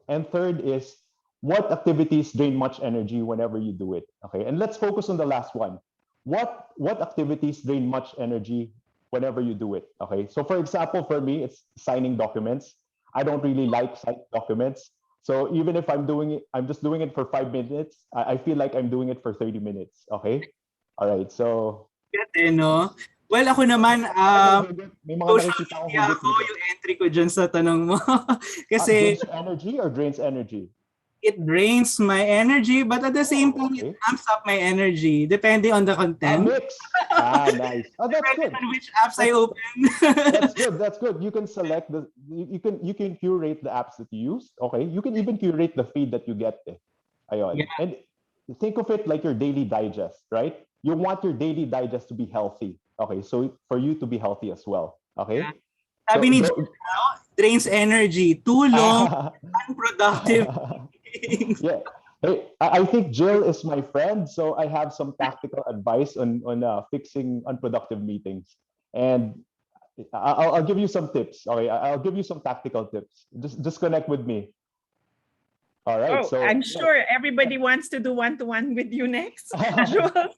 E: And third is, what activities drain much energy whenever you do it? Okay, and let's focus on the last one. What activities drain much energy whenever you do it? Okay, so for example, for me, it's signing documents. I don't really like signing documents. So even if I'm doing it, I'm just doing it for 5 minutes. I feel like I'm doing it for 30 minutes. Okay, all right. So
B: No? Well, ako naman,
E: may mga
B: social
E: nakikita akong
B: media ako
E: hugot-hugot.
B: yung entry ko dyan sa tanong mo. Kasi
E: Gives you energy or drains energy?
B: it drains my energy, but at the same time, it
E: Okay.
B: amps up my energy, depending on the content,
E: Mix. Nice. Oh, that's
B: depending
E: good.
B: on which apps I open.
E: That's good. That's good. You can select you can curate the apps that you use. Okay. You can even curate the feed that you get. Ayun.
B: Yeah.
E: And think of it like your daily digest, right? You want your daily digest to be healthy. Okay. So for you to be healthy as well. Okay.
B: Sabi
E: So
B: ni Jill, drains energy. Too long, unproductive meetings.
E: yeah. Hey, I think Jill is my friend, so I have some tactical advice on fixing unproductive meetings, and I'll give you some tips. Okay, I'll give you some tactical tips. Just connect with me. All right.
A: Oh,
E: So
A: I'm sure everybody wants to do one-to-one with you next.
E: no,
A: Jules.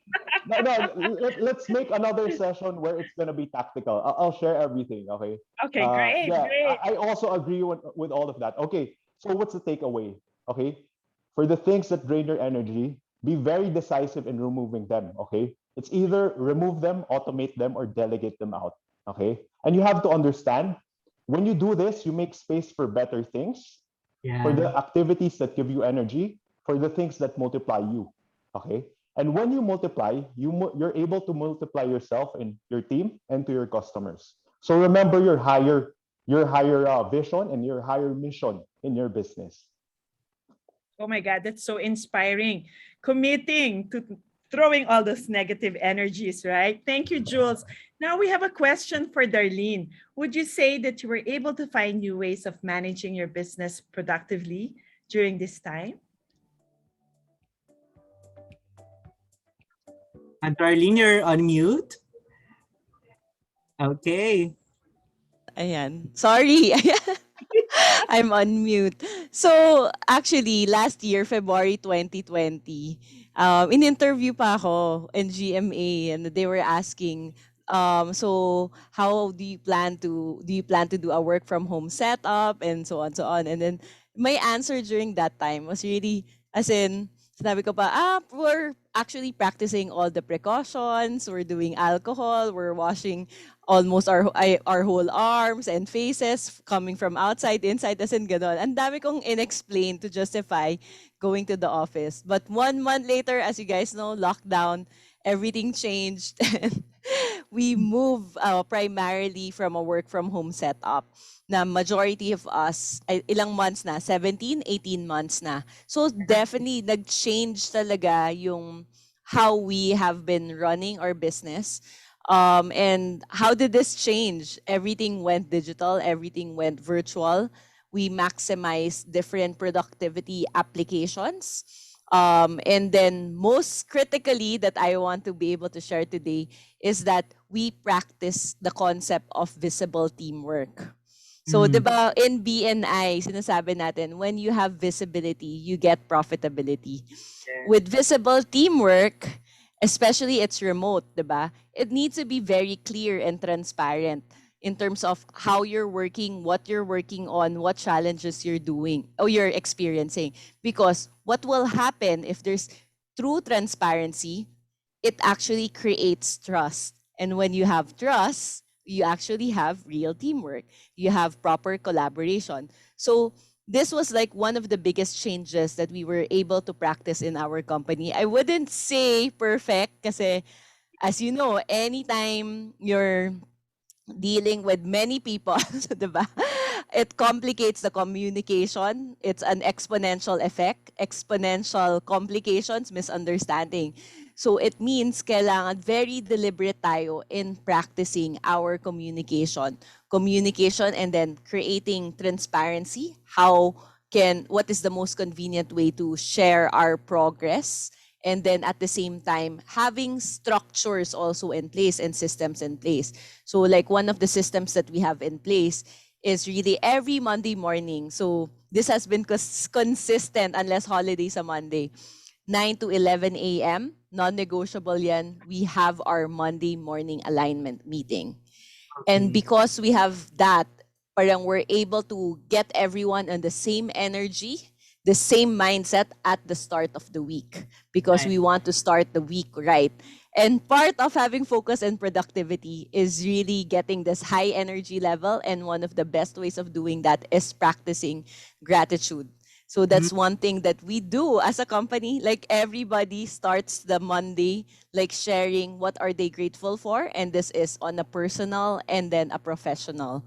E: let's make another session where it's gonna be tactical. I'll share everything. Okay.
A: Okay, great,
E: Yeah,
A: great.
E: I also agree with all of that. Okay. So what's the takeaway? Okay. For the things that drain your energy, be very decisive in removing them. Okay. It's either remove them, automate them, or delegate them out. Okay. And you have to understand when you do this, you make space for better things, for the
B: Yeah.
E: activities that give you energy, for the things that multiply you. Okay. And when you multiply, you're able to multiply yourself and your team and to your customers. So remember your higher vision and your higher mission in your business.
A: Oh my God, that's so inspiring. Committing to throwing all those negative energies, right? Thank you, Jules. Now we have a question for Darlene. Would you say that you were able to find new ways of managing your business productively during this time?
B: Darlene, you're on mute. Okay.
F: Ayan. Sorry. I'm on mute. So, actually, last year, February 2020, in-interview pa ako in GMA and they were asking, so how do you plan to do a work from home setup and so on, so on. And then my answer during that time was really, as in, sinabi ko pa, we're actually practicing all the precautions, we're doing alcohol, we're washing almost our whole arms and faces coming from outside, inside, as in ganon. Ang dami kong inexplain to justify going to the office. But 1 month later, as you guys know, lockdown, everything changed. And we move primarily from a work from home setup na majority of us, ilang months na, 17, 18 months na. So definitely, nag-change talaga yung how we have been running our business. And how did this change? Everything went digital, everything went virtual. We maximized different productivity applications. And then most critically that I want to be able to share today is that we practice the concept of visible teamwork. So,
B: Mm.
F: 'di ba, in BNI, sinasabi natin, when you have visibility, you get profitability. With visible teamwork, especially it's remote, 'di ba? It needs to be very clear and transparent in terms of how you're working, what you're working on, what challenges you're doing or you're experiencing. Because what will happen if there's true transparency, it actually creates trust. And when you have trust, you actually have real teamwork. You have proper collaboration. So this was like one of the biggest changes that we were able to practice in our company. I wouldn't say perfect kasi as you know, anytime you're dealing with many people, diba? It complicates the communication. It's an exponential effect, exponential complications, misunderstanding. So it means kailangan very deliberate tayo in practicing our communication. Communication and then creating transparency. What is the most convenient way to share our progress? And then at the same time, having structures also in place and systems in place. So like one of the systems that we have in place is really every Monday morning. So this has been consistent unless holidays a Monday. 9 to 11 a.m., non-negotiable yan, we have our Monday morning alignment meeting. And
B: Okay.
F: because we have that, parang we're able to get everyone on the same energy, the same mindset at the start of the week because
B: Nice.
F: we want to start the week right. And part of having focus and productivity is really getting this high energy level. And one of the best ways of doing that is practicing gratitude. So that's one thing that we do as a company. Like everybody starts the Monday, like sharing what are they grateful for. And this is on a personal and then a professional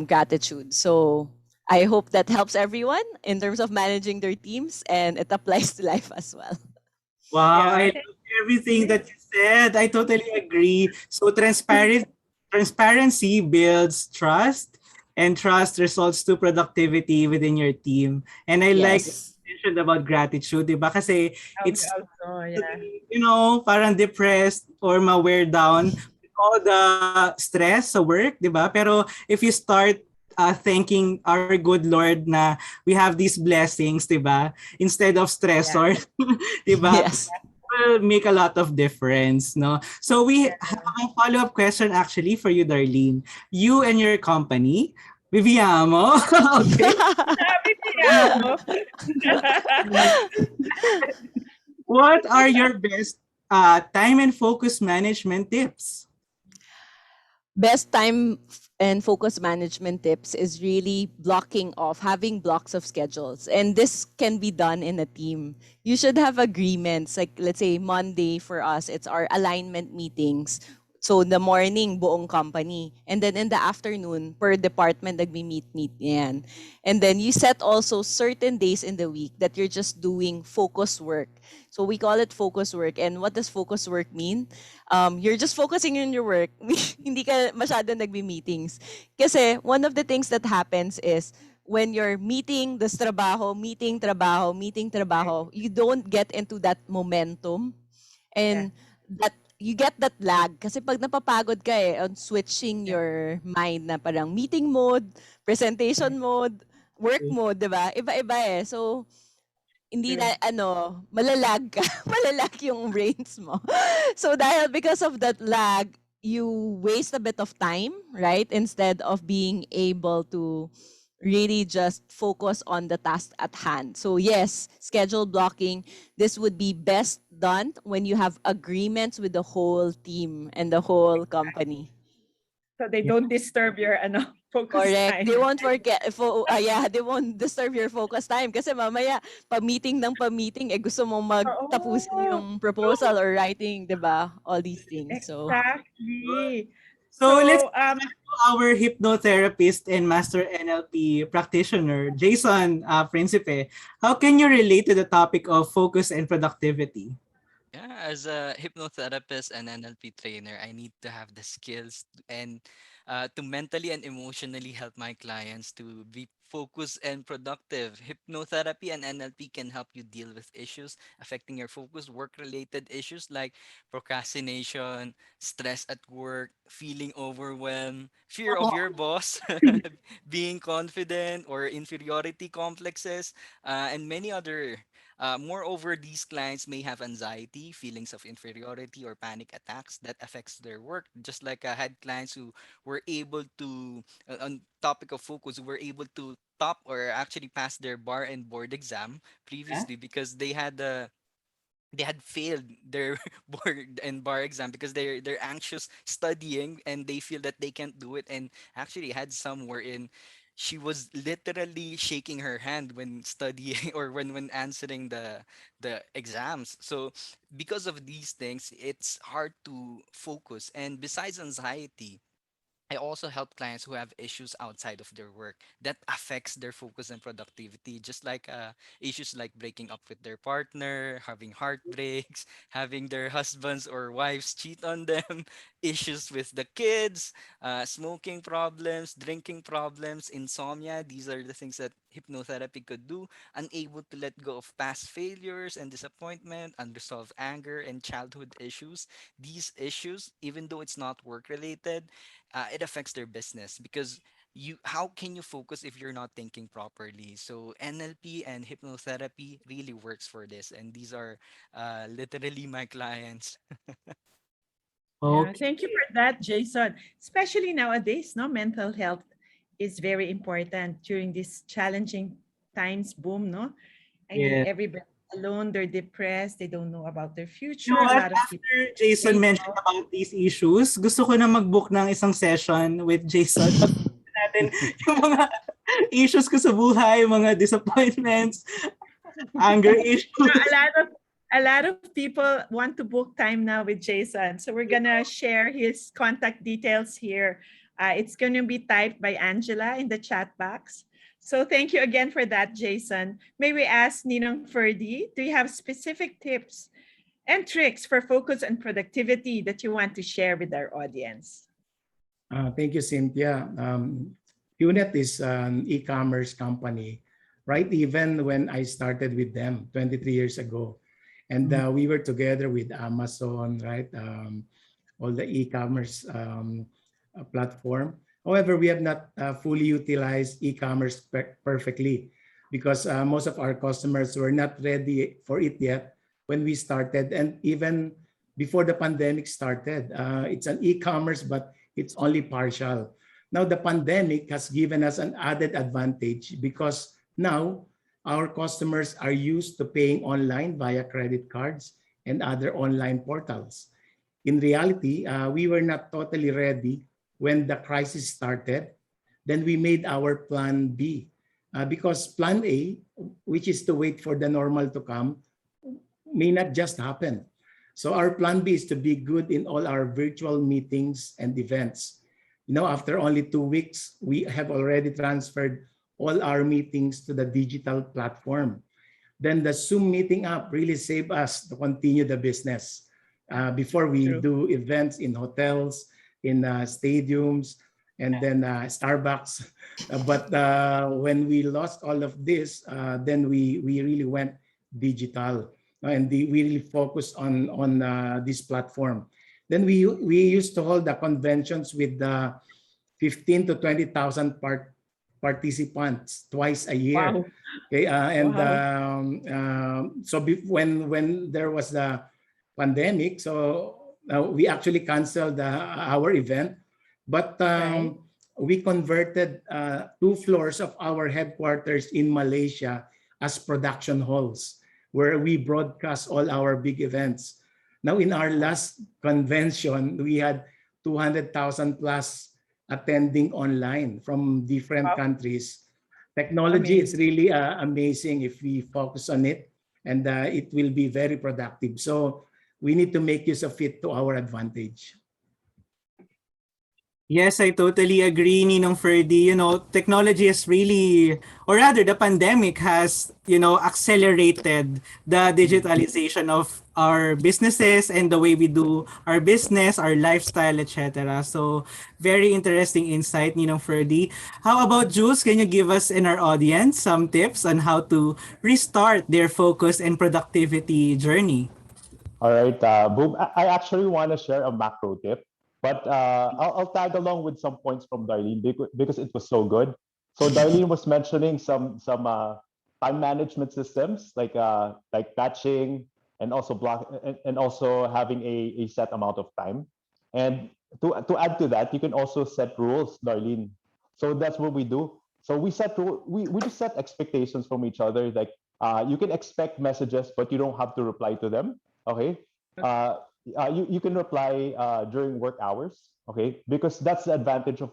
F: gratitude. So I hope that helps everyone in terms of managing their teams and it applies to life as well.
B: Wow,
A: Yeah.
B: I love everything that you said. I totally agree. So transparency builds trust, and trust results to productivity within your team. And I like what
F: Yes.
B: you mentioned about gratitude, diba? Kasi it's
A: Also,
B: to
A: yeah.
B: be, parang depressed or ma-wear down with all the stress sa work, di ba? Pero if you start thanking our good Lord na we have these blessings, 'di ba? Instead of
A: Yeah.
B: stressor, 'di ba?
F: Yes.
B: Will make a lot of difference, no? So we
A: Yeah.
B: have a follow-up question actually for you, Darlene. You and your company, Viviamo, okay?
A: Sabi niya mo.
B: What are your best time and focus management tips?
F: Best time and focus management tips is really blocking off, having blocks of schedules. And this can be done in a team. You should have agreements. Like, let's say, Monday for us, it's our alignment meetings. So, in the morning, buong company. And then in the afternoon, per department, nagmi-meet yan. And then you set also certain days in the week that you're just doing focus work. So, we call it focus work. And what does focus work mean? You're just focusing on your work. Hindi ka masyado nagbi-meetings. Kasi one of the things that happens is when you're meeting, this meeting, trabaho, you don't get into that momentum
A: Yeah.
F: and that you get that lag. Kasi pag napapagod ka on switching
A: Yeah.
F: your mind na parang meeting mode, presentation mode, work mode, di ba? Iba-iba So, hindi
A: True.
F: na malalag ka, malalag yung brains mo. So because of that lag, you waste a bit of time, right? Instead of being able to really just focus on the task at hand. So yes, schedule blocking, this would be best done when you have agreements with the whole team and the whole company.
A: So they don't disturb your focus
F: Correct. They
A: time.
F: won't forget they won't disturb your focus time kasi mamaya pa-meeting ng pa-meeting gusto mo magtapusin
A: Oo.
F: yung proposal or writing, 'di ba? All these things. So,
A: Exactly.
B: So let's
A: So,
B: our hypnotherapist and master NLP practitioner, Jayson Principe. How can you relate to the topic of focus and productivity?
G: Yeah, as a hypnotherapist and NLP trainer, I need to have the skills and to mentally and emotionally help my clients to be focused and productive. Hypnotherapy and NLP can help you deal with issues affecting your focus, work-related issues like procrastination, stress at work, feeling overwhelmed, fear of your boss, being confident, or inferiority complexes, and many other. Moreover, these clients may have anxiety, feelings of inferiority, or panic attacks that affects their work. Just like I had clients who were able to, on topic of focus, were able to top or actually pass their bar and board exam
B: Yeah?
G: previously because they had failed their board and bar exam because they're anxious studying and they feel that they can't do it, and actually had some wherein she was literally shaking her hand when studying or when answering the exams. So because of these things, it's hard to focus. And besides anxiety, I also help clients who have issues outside of their work that affects their focus and productivity, just like issues like breaking up with their partner, having heartbreaks, having their husbands or wives cheat on them, issues with the kids, smoking problems, drinking problems, insomnia. These are the things that hypnotherapy could do. Unable to let go of past failures and disappointment, unresolved anger, and childhood issues. These issues, even though it's not work related, it affects their business because you how can you focus if you're not thinking properly? So NLP and hypnotherapy really works for this, and these are literally my clients.
A: yeah,
B: Okay.
A: thank you for that, Jason. Especially nowadays, no, mental health is very important during these challenging times. Boom, no. I mean,
B: Yeah.
A: everybody alone, they're depressed, they don't know about their
B: You know
A: future. A
B: what?
A: lot of people
B: After Jason
A: laid
B: mentioned
A: off.
B: about these issues, gusto ko na mag-book ng isang session with Jason. Pag natin yung mga issues ko sa buhay, mga disappointments, anger issues.
A: A lot of people want to book time now with Jason. So we're gonna share his contact details here. It's gonna be typed by Angela in the chat box. So thank you again for that, Jason. May we ask Ninong Ferdy, do you have specific tips and tricks for focus and productivity that you want to share with our audience?
C: Thank you, Cynthia. Unet is an e-commerce company, right? Even when I started with them 23 years ago. And we were together with Amazon, right? All the e-commerce platform. However, we have not fully utilized e-commerce perfectly because most of our customers were not ready for it yet when we started, and even before the pandemic started. It's an e-commerce, but it's only partial. Now, the pandemic has given us an added advantage because now our customers are used to paying online via credit cards and other online portals. In reality, we were not totally ready when the crisis started. Then we made our plan B because plan A, which is to wait for the normal to come, may not just happen. So our plan B is to be good in all our virtual meetings and events. You know, after only 2 weeks, we have already transferred all our meetings to the digital platform. Then the Zoom meeting app really saved us to continue the business. Before we
A: True.
C: do events in hotels, in stadiums, and then Starbucks. But when we lost all of this, then we really went digital, and we really focused on this platform. Then we used to hold the conventions with the 15 to 20,000 participants twice a year.
A: Wow.
C: Okay, and
A: Wow.
C: so when there was the pandemic, so we actually canceled our event, but
A: Right.
C: we converted 2 floors of our headquarters in Malaysia as production halls where we broadcast all our big events. Now, in our last convention, we had 200,000 plus attending online from different
A: Wow.
C: countries. Technology is
A: Amazing.
C: really amazing if we focus on it, and it will be very productive. So we need to make use of it to our advantage.
B: Yes, I totally agree, Ninong Ferdy. You know, technology is really, or rather, the pandemic has, accelerated the digitalization of our businesses and the way we do our business, our lifestyle, etc. So, very interesting insight, Ninong Ferdy. How about Jules? Can you give us and our audience some tips on how to restart their focus and productivity journey?
E: All right, Boom. I actually want to share a macro tip, but I'll tag along with some points from Darlene because it was so good. So Darlene was mentioning some time management systems like batching and also and also having a set amount of time. And to add to that, you can also set rules, Darlene. So that's what we do. So we just set expectations from each other. Like you can expect messages, but you don't have to reply to them. Okay. You can reply during work hours. Okay, because that's the advantage of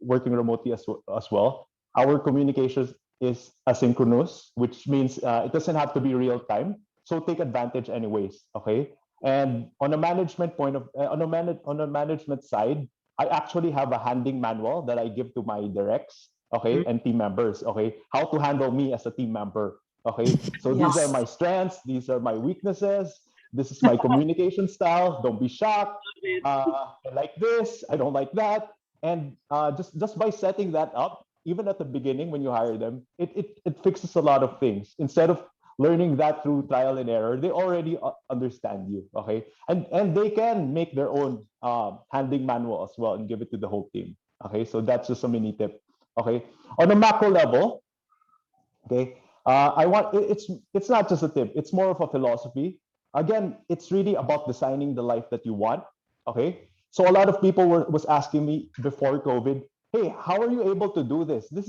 E: working remotely as well. Our communications is asynchronous, which means it doesn't have to be real time. So take advantage anyways. Okay. And on a management point of on a management side, I actually have a handling manual that I give to my directs, okay, and team members, okay, how to handle me as a team member, okay. So these are
F: Yes.
E: my strengths, these are my weaknesses, this is my communication style. Don't be shocked. I like this, I don't like that, and just by setting that up, even at the beginning when you hire them, it fixes a lot of things. Instead of learning that through trial and error, they already understand you, okay, and they can make their own handling manual as well and give it to the whole team, okay. So that's just a mini tip, okay. On a macro level, okay, it's not just a tip, it's more of a philosophy. Again, it's really about designing the life that you want, okay. So a lot of people was asking me before COVID, hey, how are you able to do this? This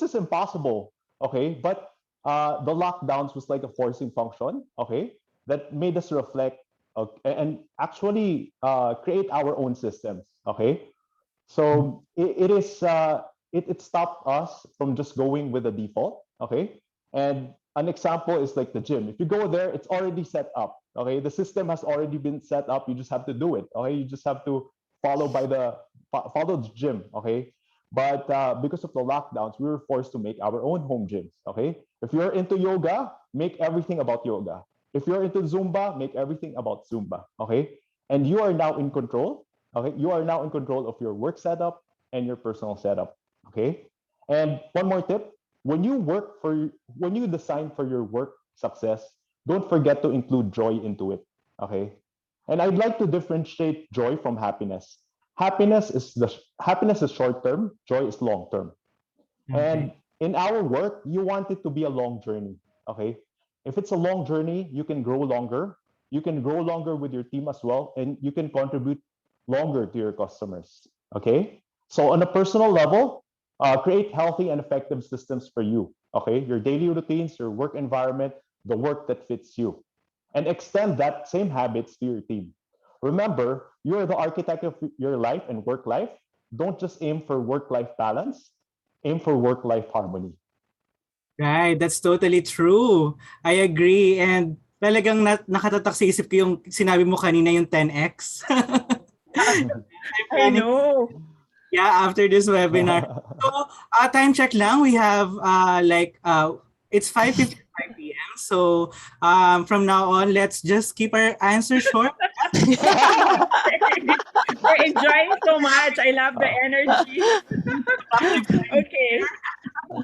E: is impossible, okay. But the lockdowns was like a forcing function, okay, that made us reflect, and actually create our own systems, okay. So it stopped us from just going with the default, okay. And an example is like the gym. If you go there, it's already set up, okay. The system has already been set up. You just have to do it, okay. You just have to follow the gym, okay. But because of the lockdowns, we were forced to make our own home gyms, okay. If you're into yoga, make everything about yoga. If you're into Zumba, make everything about Zumba, okay. And you are now in control. Okay, you are now in control of your work setup and your personal setup. Okay, and one more tip: when you design for your work success, don't forget to include joy into it. Okay, and I'd like to differentiate joy from happiness. Happiness is short term, joy is long term.
B: Okay.
E: And in our work, you want it to be a long journey. Okay. If it's a long journey, you can grow longer. You can grow longer with your team as well, and you can contribute longer to your customers. Okay. So, on a personal level, create healthy and effective systems for you. Okay. Your daily routines, your work environment, the work that fits you, and extend that same habits to your team. Remember, you're the architect of your life and work life. Don't just aim for work life balance, aim for work life harmony.
B: Right, that's totally true. I agree. And talagang nakatatak sa isip ko yung sinabi mo kanina, yung 10x. I'm
A: I
B: planning,
A: know.
B: yeah, after this webinar. So, time check lang. We have it's 5:55 p.m. So, from now on, let's just keep our answers short.
A: We're enjoying so much. I love the energy. Okay.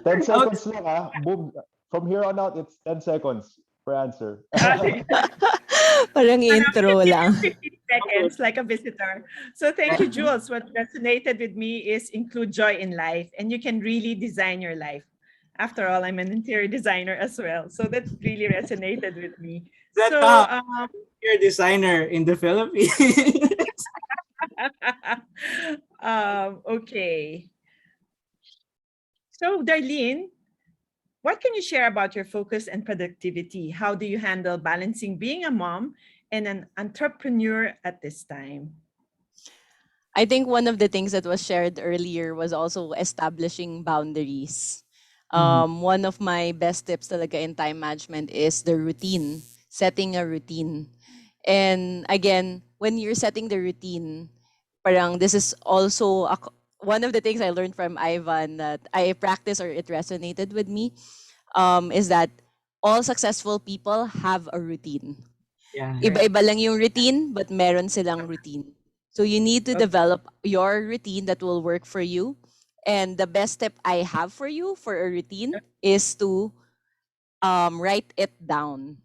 E: 10
B: Okay.
E: seconds lang ah. Boom. From here on out, it's 10 seconds per answer.
F: Parang
A: And I'm
F: intro
A: just give
F: lang.
A: you 15 seconds like a visitor. So thank you, Jules. What resonated with me is include joy in life, and you can really design your life. After all, I'm an interior designer as well. So that really resonated with me.
B: That
A: So
B: you're a designer in the Philippines.
A: okay. So Darlene, what can you share about your focus and productivity? How do you handle balancing being a mom and an entrepreneur at this time?
F: I think one of the things that was shared earlier was also establishing boundaries.
B: Mhm.
F: One of my best tips talaga in time management is the routine, setting a routine. And again, when you're setting the routine, parang this is also one of the things I learned from Ivan that I practice or it resonated with me is that all successful people have a routine.
B: Yeah.
A: Correct.
F: Iba-iba lang yung routine, but meron silang routine. So you need to
A: Okay.
F: develop your routine that will work for you. And the best tip I have for you for a routine is to write it down.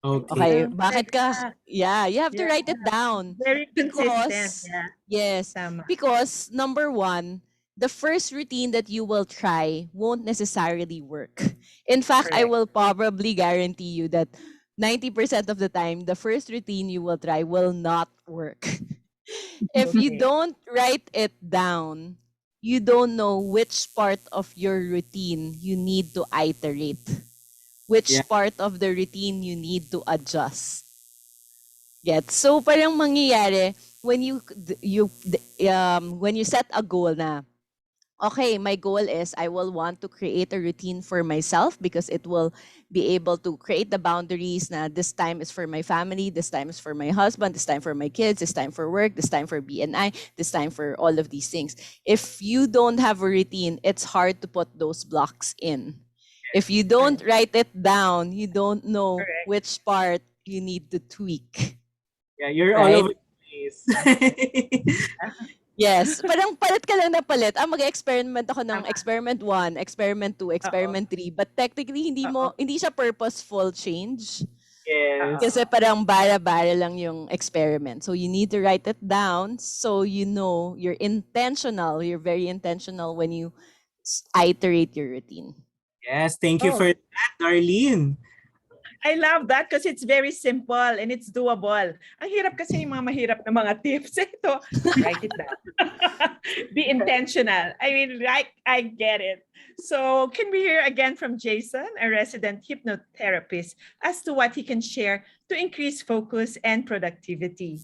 A: Write it
B: Okay.
F: Okay,
A: down. Correct.
F: bakit ka?
A: Yeah.
F: Yeah, you have to
A: Yeah.
F: write it down.
A: Very consistent.
F: Because,
A: Yeah.
F: yes,
A: Tama.
F: because number one, the first routine that you will try won't necessarily work. In fact, I
A: Correct.
F: will probably guarantee you that 90% of the time, the first routine you will try will not work. If you
A: Okay.
F: don't write it down, you don't know which part of your routine you need to iterate,
B: Yeah.
F: which part of the routine you need to adjust. Get so parang mangyayari when when you set a goal na okay, my goal is I will want to create a routine for myself because it will be able to create the boundaries na this time is for my family, this time is for my husband, this time for my kids, this time for work, this time for BNI, this time for all of these things. If you don't have a routine, it's hard to put those blocks in. If you don't
A: Correct.
F: write it down, you don't know
A: Correct.
F: which part you need to tweak,
B: Yeah, you're all
F: right?
B: over the place.
F: Yes, parang palit ka lang na palit. Mag-experiment ako ng
A: Tama.
F: experiment 1, experiment 2,
A: Oo.
F: experiment 3. But technically,
A: Oo.
F: hindi siya purposeful change.
A: Oo.
F: Kasi
B: Yes.
F: parang bara-bara lang yung experiment. So you need to write it down so you know you're intentional. You're very intentional when you iterate your routine.
B: Yes. Thank you
A: Oh,
B: for that, Darlene.
A: I love that because it's very simple and it's doable. Ang hirap kasi yung mga mahirap na mga tips. Ito, write it down. Be intentional. I mean, I get it. So can we hear again from Jayson, a resident hypnotherapist, as to what he can share to increase focus and productivity?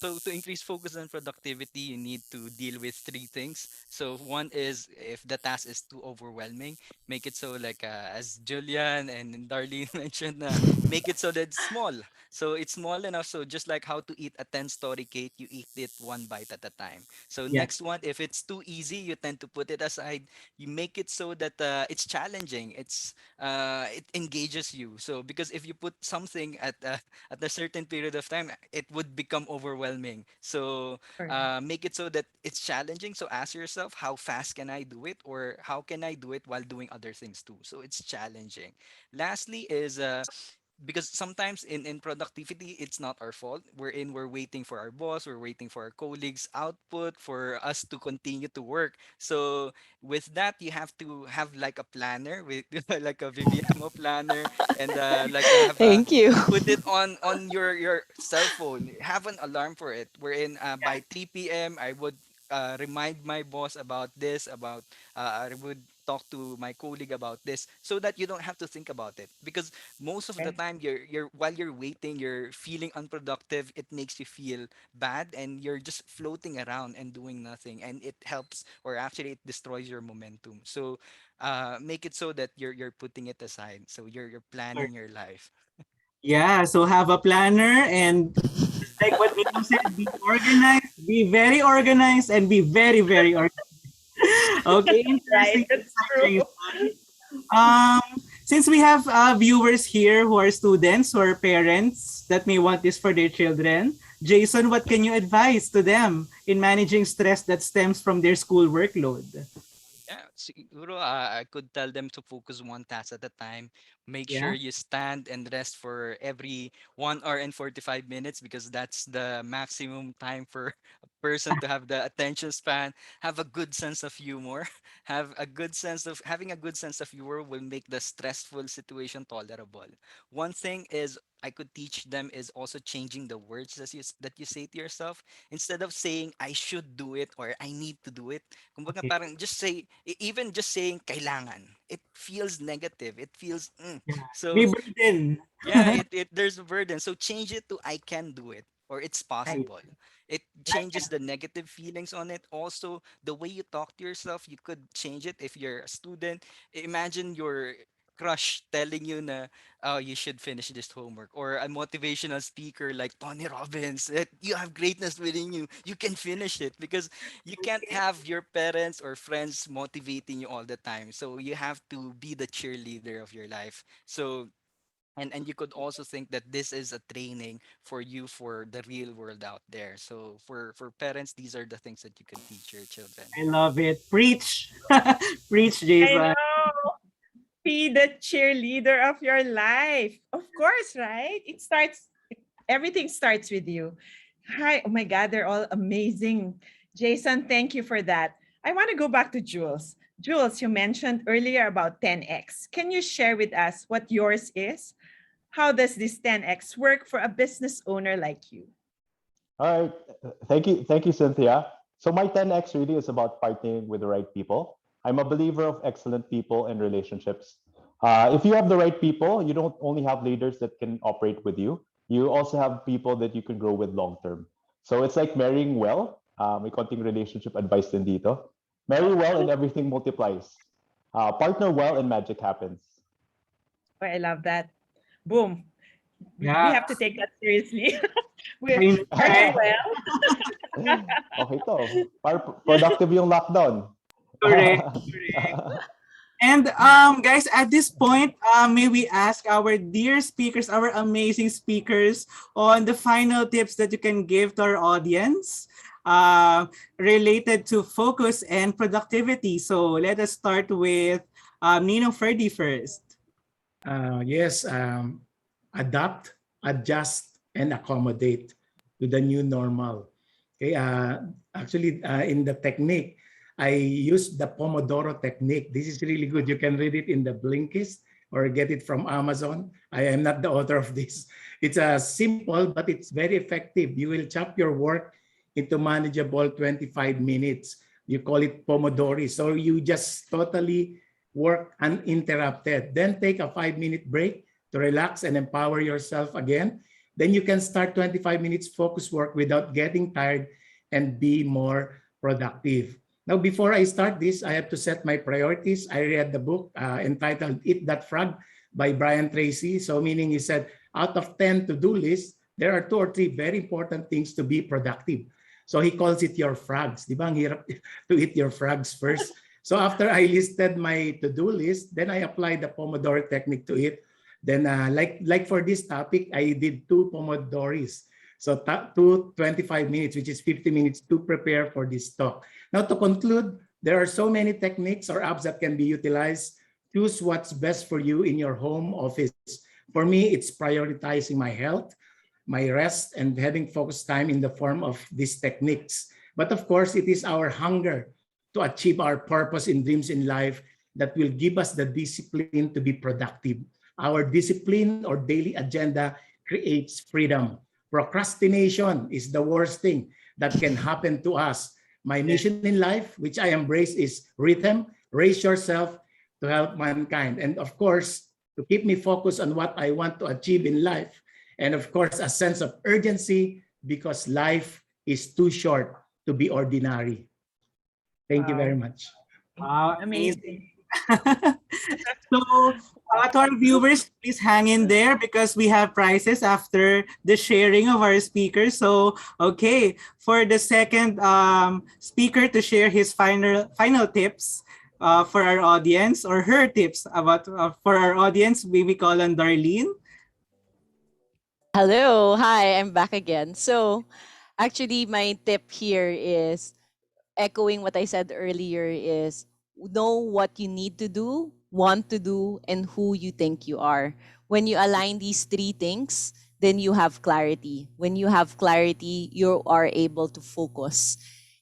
G: So to increase focus and productivity, you need to deal with three things. So one is if the task is too overwhelming, make it so like as Julian and Darlene mentioned, make it so that it's small. So it's small enough. So just like how to eat a 10-story cake, you eat it one bite at a time. So
B: Yeah.
G: next one, if it's too easy, you tend to put it aside. You make it so that it's challenging. It engages you. So because if you put something at a certain period of time, it would become overwhelming. So
A: Correct.
G: make it so that it's challenging. So ask yourself, how fast can I do it, or how can I do it while doing other things too? So it's challenging. Lastly, is because sometimes in productivity it's not our fault. We're waiting for our boss, we're waiting for our colleagues output for us to continue to work. So with that, you have to have like a planner with like a Viviamo planner, and like have a
F: Thank you.
G: put it on your cell phone, have an alarm for it, wherein by 3 p.m. I would remind my boss about this, about I would talk to my colleague about this, so that you don't have to think about it. Because most of the
A: Yes.
G: time, you're while you're waiting, you're feeling unproductive. It makes you feel bad, and you're just floating around and doing nothing, and it helps, or actually it destroys your momentum. So make it so that you're putting it aside, so you're planning your life.
B: Yeah, so have a planner and just like what Nino said, be organized, be very organized, and be very, very organized. Okay,
A: Right.
B: interesting
A: That's
B: insight,
A: true.
B: Jason. Since we have viewers here who are students or parents that may want this for their children, Jason, what can you advise to them in managing stress that stems from their school workload?
G: Yeah, siguro I could tell them to focus one task at a time. Make sure
B: Yeah.
G: you stand and rest for every 1 hour and 45 minutes, because that's the maximum time for a person to have the attention span. Have a good sense of humor. Have a good sense of Having a good sense of humor will make the stressful situation tolerable. One thing is I could teach them is also changing the words that you say to yourself. Instead of saying I should do it or I need to do it, kumbaga
B: Okay.
G: parang just say, even just saying kailangan, it feels negative. It feels
B: Yeah.
G: so
B: May burden.
G: yeah, it there's a burden. So change it to I can do it, or it's
B: Right.
G: possible. It changes the negative feelings on it. Also, the way you talk to yourself, you could change it. If you're a student, imagine your crush telling you na, oh, you should finish this homework, or a motivational speaker like Tony Robbins, that you have greatness within you, you can finish it. Because you can't have your parents or friends motivating you all the time, so you have to be the cheerleader of your life. So and you could also think that this is a training for you for the real world out there. So for parents, these are the things that you could teach your children.
B: I love it. Preach. Preach,
A: I
B: Jason.
A: know. Be the cheerleader of your life. Of course, right? Everything starts with you. Hi. Oh my God, they're all amazing. Jason, thank you for that. I want to go back to Jules. Jules, you mentioned earlier about 10x. Can you share with us what yours is? How does this 10x work for a business owner like you?
E: All right. Thank you, Cynthia. So my 10x really is about partnering with the right people. I'm a believer of excellent people and relationships. If you have the right people, you don't only have leaders that can operate with you. You also have people that you can grow with long term. So it's like marrying well. May konting relationship advice din dito. Marry well and everything multiplies. Partner well and magic happens.
A: Oh, I love that. Boom. We
B: Yeah.
A: have to take that seriously.
B: I
A: We
B: know,
A: partner
B: right?
A: well.
E: Okay to. Para productive yung lockdown.
B: Correct. And guys, at this point, may we ask our dear speakers, our amazing speakers, on the final tips that you can give to our audience related to focus and productivity. So let us start with Nino Ferdy first.
C: Yes, adapt, adjust, and accommodate to the new normal. Okay, actually, in the technique, I use the Pomodoro technique. This is really good. You can read it in the Blinkist or get it from Amazon. I am not the author of this. It's simple, but it's very effective. You will chop your work into manageable 25 minutes. You call it Pomodori. So you just totally work uninterrupted. Then take a 5-minute break to relax and empower yourself again. Then you can start 25 minutes focus work without getting tired and be more productive. Now, before I start this, I have to set my priorities. I read the book entitled Eat That Frog by Brian Tracy. So meaning he said, out of 10 to-do lists, there are 2 or 3 very important things to be productive. So he calls it your frogs. Di ba? Ang hirap to eat your frogs first. So after I listed my to-do list, then I applied the Pomodoro technique to it. Then like for this topic, I did 2 Pomodoros. So 25 minutes, which is 50 minutes to prepare for this talk. Now to conclude, there are so many techniques or apps that can be utilized. Choose what's best for you in your home office. For me, it's prioritizing my health, my rest, and having focused time in the form of these techniques. But of course, it is our hunger to achieve our purpose and dreams in life that will give us the discipline to be productive. Our discipline or daily agenda creates freedom. Procrastination is the worst thing that can happen to us. My mission in life, which I embrace, is rhythm, raise yourself to help mankind. And of course, to keep me focused on what I want to achieve in life. And of course, a sense of urgency because life is too short to be ordinary. Thank you very
A: Wow.
C: much.
B: Wow, amazing.
A: Amazing.
B: So, to our viewers, please hang in there because we have prizes after the sharing of our speakers. So, okay, for the second speaker to share his final tips for our audience or her tips about for our audience, we call on Darlene.
F: Hello, hi, I'm back again. So, actually, my tip here is echoing what I said earlier is know what you need to do, want to do, and who you think you are. When you align these three things, then you have clarity. When you have clarity, you are able to focus.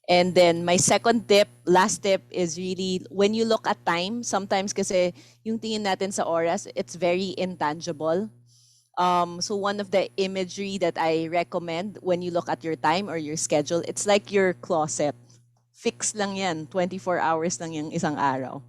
F: And then my second tip, last tip is really when you look at time, sometimes kasi yung tingin natin sa oras, it's very intangible. So one of the imagery that I recommend when you look at your time or your schedule, it's like your closet. Fix lang yan. 24 hours lang yung isang araw.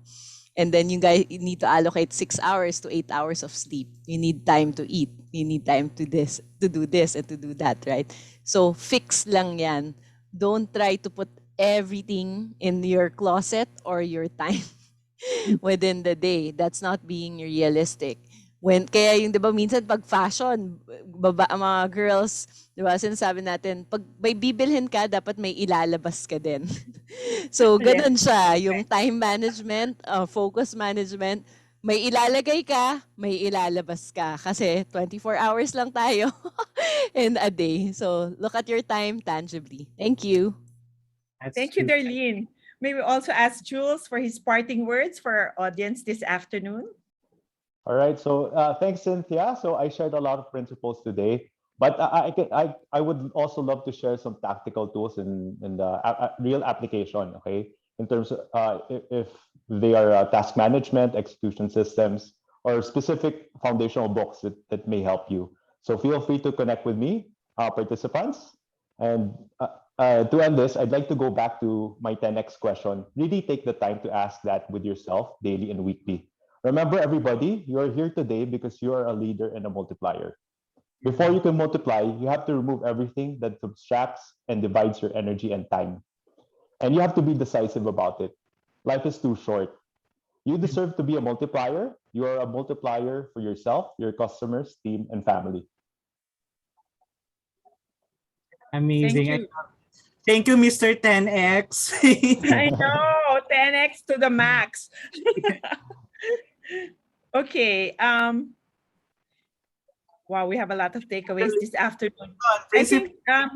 F: And then you need to allocate 6 hours to 8 hours of sleep. You need time to eat. You need time to do this and to do that, right? So fix lang yan. Don't try to put everything in your closet or your time within the day. That's not being realistic. Kaya yung 'di ba minsan pag fashion, mga girls, 'di ba sinasabi natin, pag may bibilhin ka dapat may ilalabas ka din. So
A: Yes.
F: ganun siya, yung time management, focus management, may ilalagay ka, may ilalabas ka kasi 24 hours lang tayo in a day. So look at your time tangibly. Thank you.
B: That's
A: Thank you,
B: true.
A: Darlene. May we also ask Jules for his parting words for our audience this afternoon?
E: All right. So thanks, Cynthia. So I shared a lot of principles today, but I would also love to share some tactical tools in the real application. Okay, in terms of if they are task management, execution systems, or specific foundational books that may help you. So feel free to connect with me, participants. And to end this, I'd like to go back to my 10x question. Really take the time to ask that with yourself daily and weekly. Remember, everybody, you are here today because you are a leader and a multiplier. Before you can multiply, you have to remove everything that subtracts and divides your energy and time. And you have to be decisive about it. Life is too short. You deserve to be a multiplier. You are a multiplier for yourself, your customers, team, and family.
A: Thank
B: Amazing.
A: you.
B: Thank you, Mr. 10X.
A: I know, 10x to the max. Okay. Wow, we have a lot of takeaways this afternoon. I
B: Principal.
A: think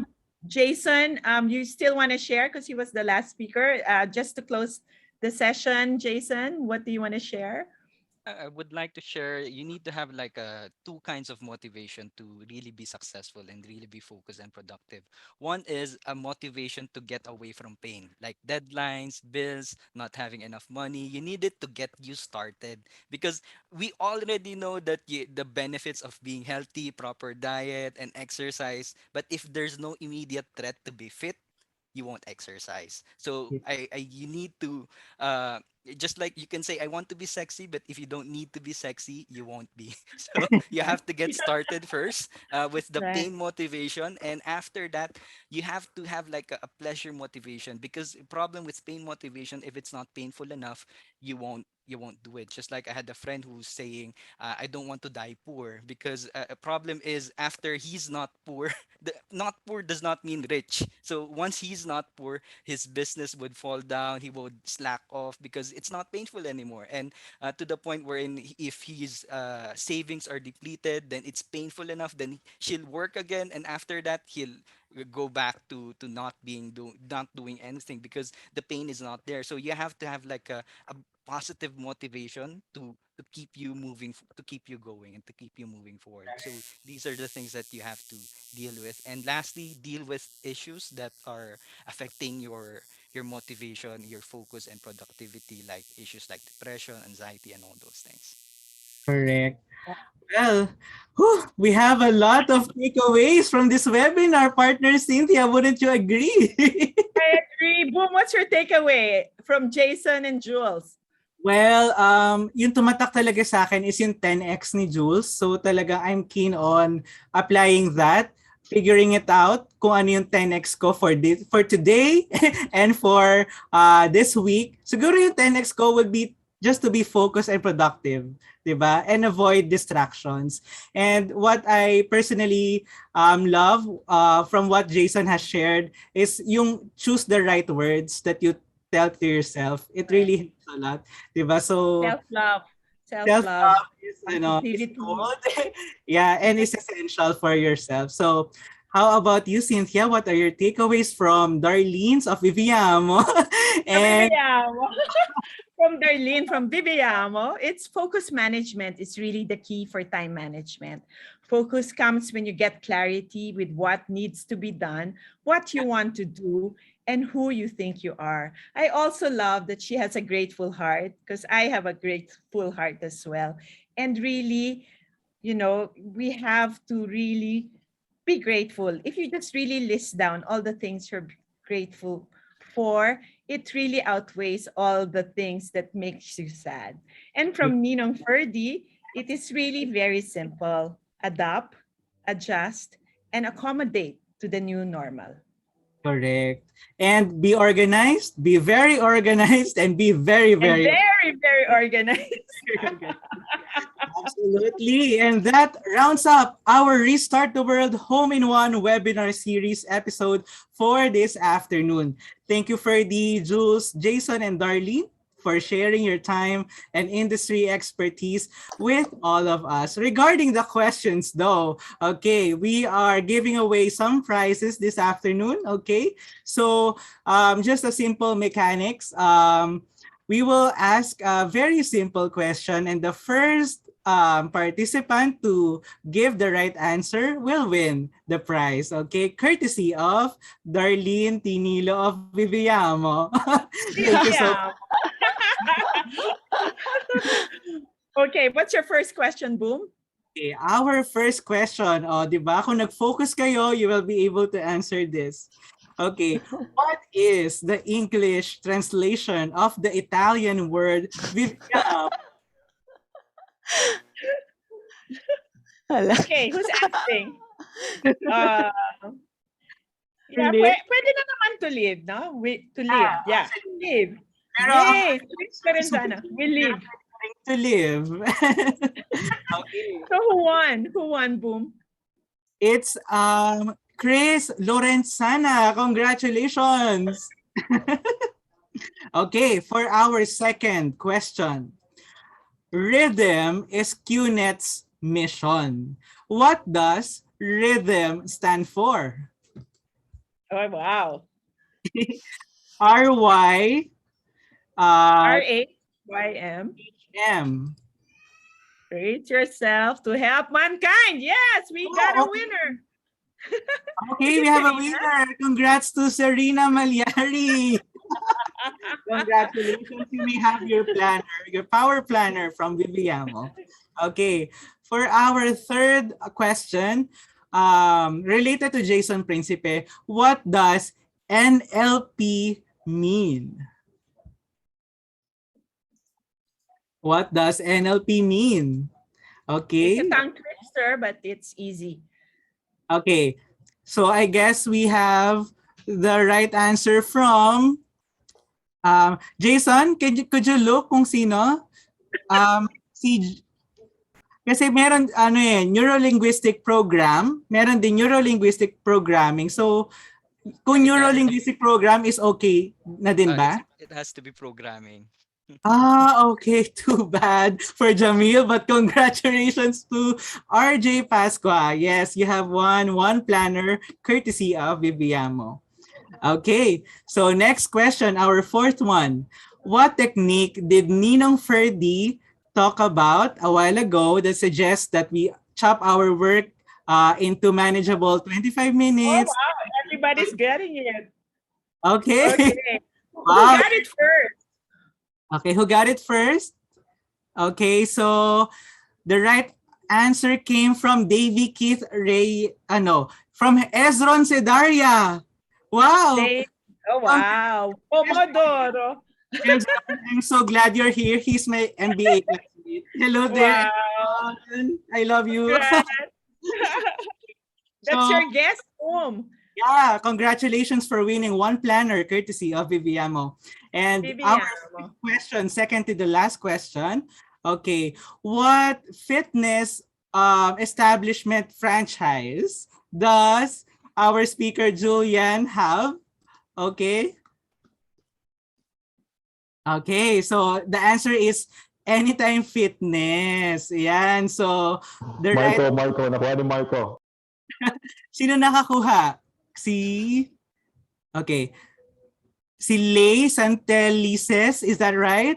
A: Jayson, you still want to share because he was the last speaker. Just to close the session, Jayson, what do you want to share?
G: I would like to share you need to have like two kinds of motivation to really be successful and really be focused and productive. One is a motivation to get away from pain, like deadlines, bills, not having enough money. You need it to get you started because we already know that the benefits of being healthy, proper diet, and exercise. But if there's no immediate threat to be fit, you won't exercise. So you need to just like you can say I want to be sexy, but if you don't need to be sexy, you won't be. So you have to get started first with the
A: Right.
G: pain motivation, and after that you have to have like a pleasure motivation, because the problem with pain motivation, if it's not painful enough, you won't do it. Just like I had a friend who's saying, I don't want to die poor, because a problem is after he's not poor, not poor does not mean rich. So once he's not poor, his business would fall down. He would slack off because it's not painful anymore. And to the point wherein if his savings are depleted, then it's painful enough. Then she'll work again, and after that he'll go back to not doing anything because the pain is not there. So you have to have like a positive motivation to keep you moving, to keep you going, and to keep you moving forward. So these are the things that you have to deal with. And lastly, deal with issues that are affecting your motivation, your focus, and productivity, like issues like depression, anxiety, and all those things.
B: Correct. Well, we have a lot of takeaways from this webinar, partner Cynthia. Wouldn't you agree?
A: I agree. Boom, what's your takeaway from Jason and Jules?
B: Well, yung tumatak talaga sa akin is yung 10x ni Jules. So talaga I'm keen on applying that, figuring it out kung ano yung 10x ko for today and for this week. Siguro yung 10x ko would be just to be focused and productive, 'di ba? And avoid distractions. And what I personally love from what Jason has shared is yung choose the right words that you tell to yourself. It really helps a lot, 'di ba? So
A: Self-love. Self-love.
B: self-love is, is
A: Positivity.
B: gold. Yeah, and it's essential for yourself. So how about you, Cynthia? What are your takeaways from Darlene's of Viviamo? And
A: Viviamo. From Darlene, from Viviamo, it's focus management is really the key for time management. Focus comes when you get clarity with what needs to be done, what you want to do, and who you think you are. I also love that she has a grateful heart because I have a grateful heart as well. And really, we have to really be grateful. If you just really list down all the things you're grateful for, it really outweighs all the things that makes you sad. And from Ninong Ferdy, it is really very simple. Adapt, adjust, and accommodate to the new normal.
B: correct. And be organized, be very organized, and be very,
A: And
B: very
A: very, very organized.
B: Absolutely. And that rounds up our Restart the World Home in One webinar series episode for this afternoon. Thank you, Ferdy, Jules, Jason, and Darlene, for sharing your time and industry expertise with all of us. Regarding the questions, though, okay, we are giving away some prizes this afternoon, okay? So just a simple mechanics. We will ask a very simple question, and the first participant to give the right answer will win the prize, okay? Courtesy of Darlyn Ty-Nilo of Viviamo. Thank you so much.
A: Okay, what's your first question, Boom?
B: Okay, our first question, di ba? Kung nag-focus kayo, you will be able to answer this. Okay, what is the English translation of the Italian word Viviamo?
A: Okay, who's asking? Yeah,
B: Live?
A: pwede na naman to live, no? To live, yeah. Live.
B: Pero
A: Yay! Twist pa rin sana. We live.
B: to live. Okay.
A: So who won? Who won, Boom?
B: It's Chris Lorenzana. Congratulations. Okay, for our second question. Rhythm is QNet's mission. What does Rhythm stand for?
A: Oh, wow.
B: RY
A: RAYM.
B: M.
A: Rate yourself to help mankind. Yes, we got a winner.
B: Okay, we have a winner. Congrats to Serena Malyari. Congratulations. You may have your planner, your power planner from Viviamo. Okay, for our third question, related to Jayson Principe, what does NLP mean? What does NLP mean? Okay.
A: It's a tongue twister, but it's easy.
B: Okay. So I guess we have the right answer from Jason. Could you look kung sino? Kasi meron neuro-linguistic program, meron din neuro-linguistic programming. So kung neuro-linguistic program is okay na din ba?
G: It has to be programming.
B: Okay. Too bad for Jamil, but congratulations to RJ Pasqua. Yes, you have won one planner courtesy of Viviamo. Okay, so next question, our fourth one. What technique did Ninong Ferdy talked about a while ago that suggests that we chop our work into manageable 25
A: Oh
B: minutes.
A: wow, everybody's getting it.
B: Okay.
A: Okay. Who
B: Wow.
A: got it first?
B: Okay, who got it first? Okay, so the right answer came from Davy Keith Ray, from Ezron Sedaria. Wow.
A: They Oh wow. Pomodoro.
B: Ezron, I'm so glad you're here. He's my MBA classmate. Hello there,
A: Wow.
B: Ezron. I love you.
A: Congrats. That's
B: So,
A: your guest home.
B: yeah, congratulations for winning one planner courtesy of Viviamo. And our
A: Viviamo.
B: question, second to the last question. Okay, what fitness establishment franchise does our speaker Julian have? Okay. Okay, so the answer is Anytime Fitness. Yan. So the right,
E: Marco, nakuha ni Marco.
B: sino nakakuha? Okay. Si Lay Santelices, is that right?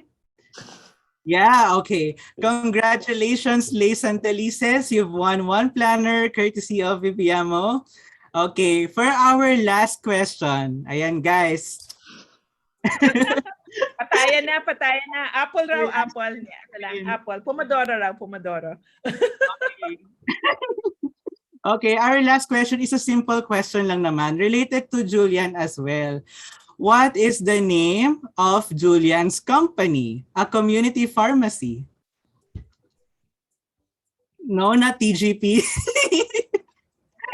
B: Yeah, okay. Congratulations, Lay Santelices. You've won one planner courtesy of Viviamo. Okay, for our last question. Ayan, guys.
A: Patayan na, patayan na. Apple raw, apple. Ano lang, apple. Pomodoro raw, pomodoro.
B: Okay, our last question is a simple question lang naman, related to Julian as well. What is the name of Julian's company? A community pharmacy? No, not TGP.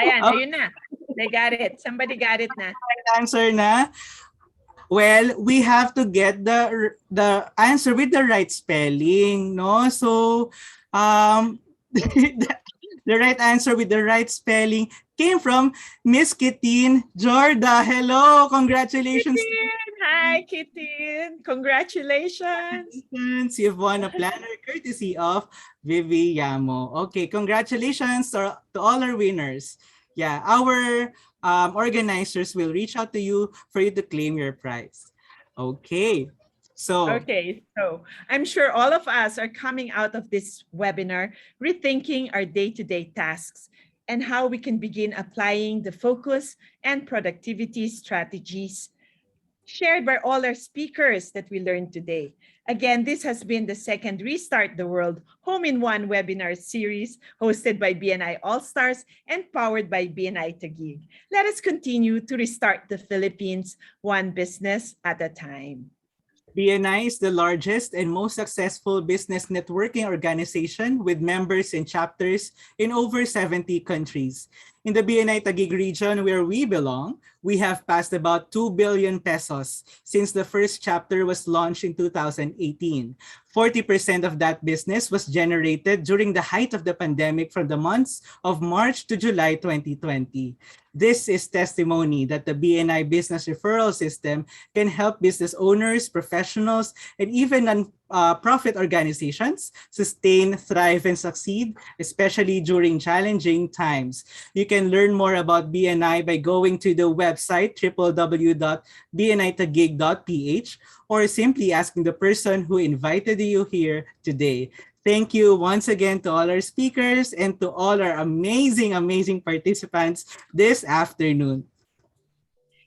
A: Ayan, ayun na. They got it. Somebody got it na.
B: Answer na. Well, we have to get the answer with the right spelling, no? So, the right answer with the right spelling came from Miss Kitin Jorda. Hello, congratulations.
A: Kitin! Hi, Kitin. Congratulations.
B: You've won a planner courtesy of Vivi Yamo. Okay, congratulations to all our winners. Yeah, our organizers will reach out to you for you to claim your prize. Okay, so
A: I'm sure all of us are coming out of this webinar rethinking our day-to-day tasks and how we can begin applying the focus and productivity strategies shared by all our speakers that we learned today. Again, this has been the second Restart the World Home in One webinar series hosted by BNI All-Stars and powered by BNI Taguig. Let us continue to restart the Philippines one business at a time.
B: BNI is the largest and most successful business networking organization with members and chapters in over 70 countries. In the BNI Taguig region where we belong, we have passed about 2 billion pesos since the first chapter was launched in 2018. 40% of that business was generated during the height of the pandemic from the months of March to July 2020. This is testimony that the BNI business referral system can help business owners, professionals, and even non-profit organizations sustain, thrive, and succeed, especially during challenging times. You can learn more about BNI by going to the website www.bnitaguig.ph or simply asking the person who invited you here today. Thank you once again to all our speakers and to all our amazing, amazing participants this afternoon.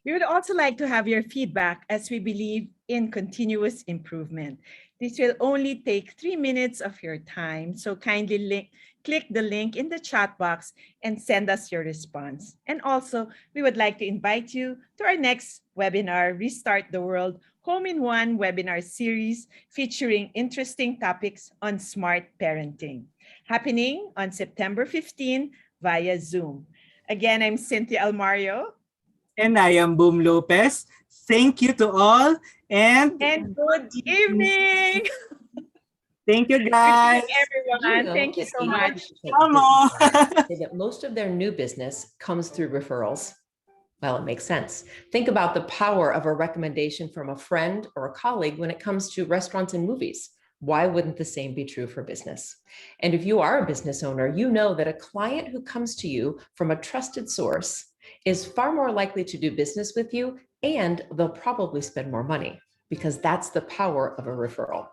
A: We would also like to have your feedback as we believe in continuous improvement. This will only take 3 minutes of your time, so kindly click the link in the chat box and send us your response. And also, we would like to invite you to our next webinar, Restart the World Home in One webinar series featuring interesting topics on smart parenting, happening on September 15 via Zoom. Again, I'm Cynthia Almario.
B: And I am Boom Lopez. Thank you to all and
A: good evening.
B: Thank you, guys.
A: Good evening, everyone. Thank you so much.
B: Come on.
H: That most of their new business comes through referrals. Well, it makes sense. Think about the power of a recommendation from a friend or a colleague when it comes to restaurants and movies. Why wouldn't the same be true for business? And if you are a business owner, you know that a client who comes to you from a trusted source is far more likely to do business with you, and they'll probably spend more money because that's the power of a referral.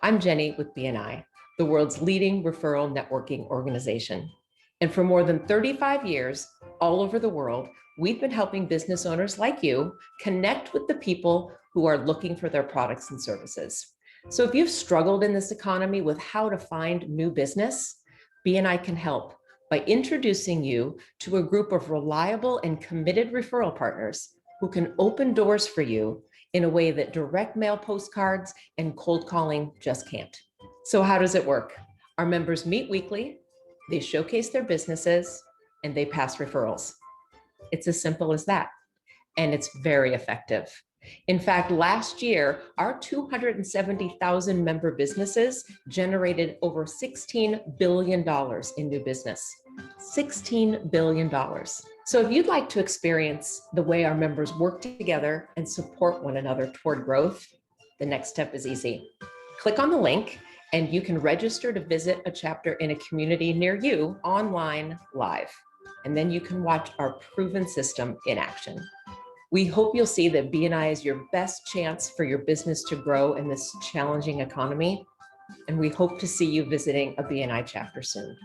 H: I'm Jenny with BNI, the world's leading referral networking organization. And for more than 35 years, all over the world, we've been helping business owners like you connect with the people who are looking for their products and services. So if you've struggled in this economy with how to find new business, BNI can help by introducing you to a group of reliable and committed referral partners who can open doors for you in a way that direct mail postcards and cold calling just can't. So how does it work? Our members meet weekly, they showcase their businesses, and they pass referrals. It's as simple as that, and it's very effective. In fact, last year, our 270,000 member businesses generated over $16 billion in new business. $16 billion. So if you'd like to experience the way our members work together and support one another toward growth, the next step is easy. Click on the link and you can register to visit a chapter in a community near you online live. And then you can watch our proven system in action. We hope you'll see that BNI is your best chance for your business to grow in this challenging economy. And we hope to see you visiting a BNI chapter soon.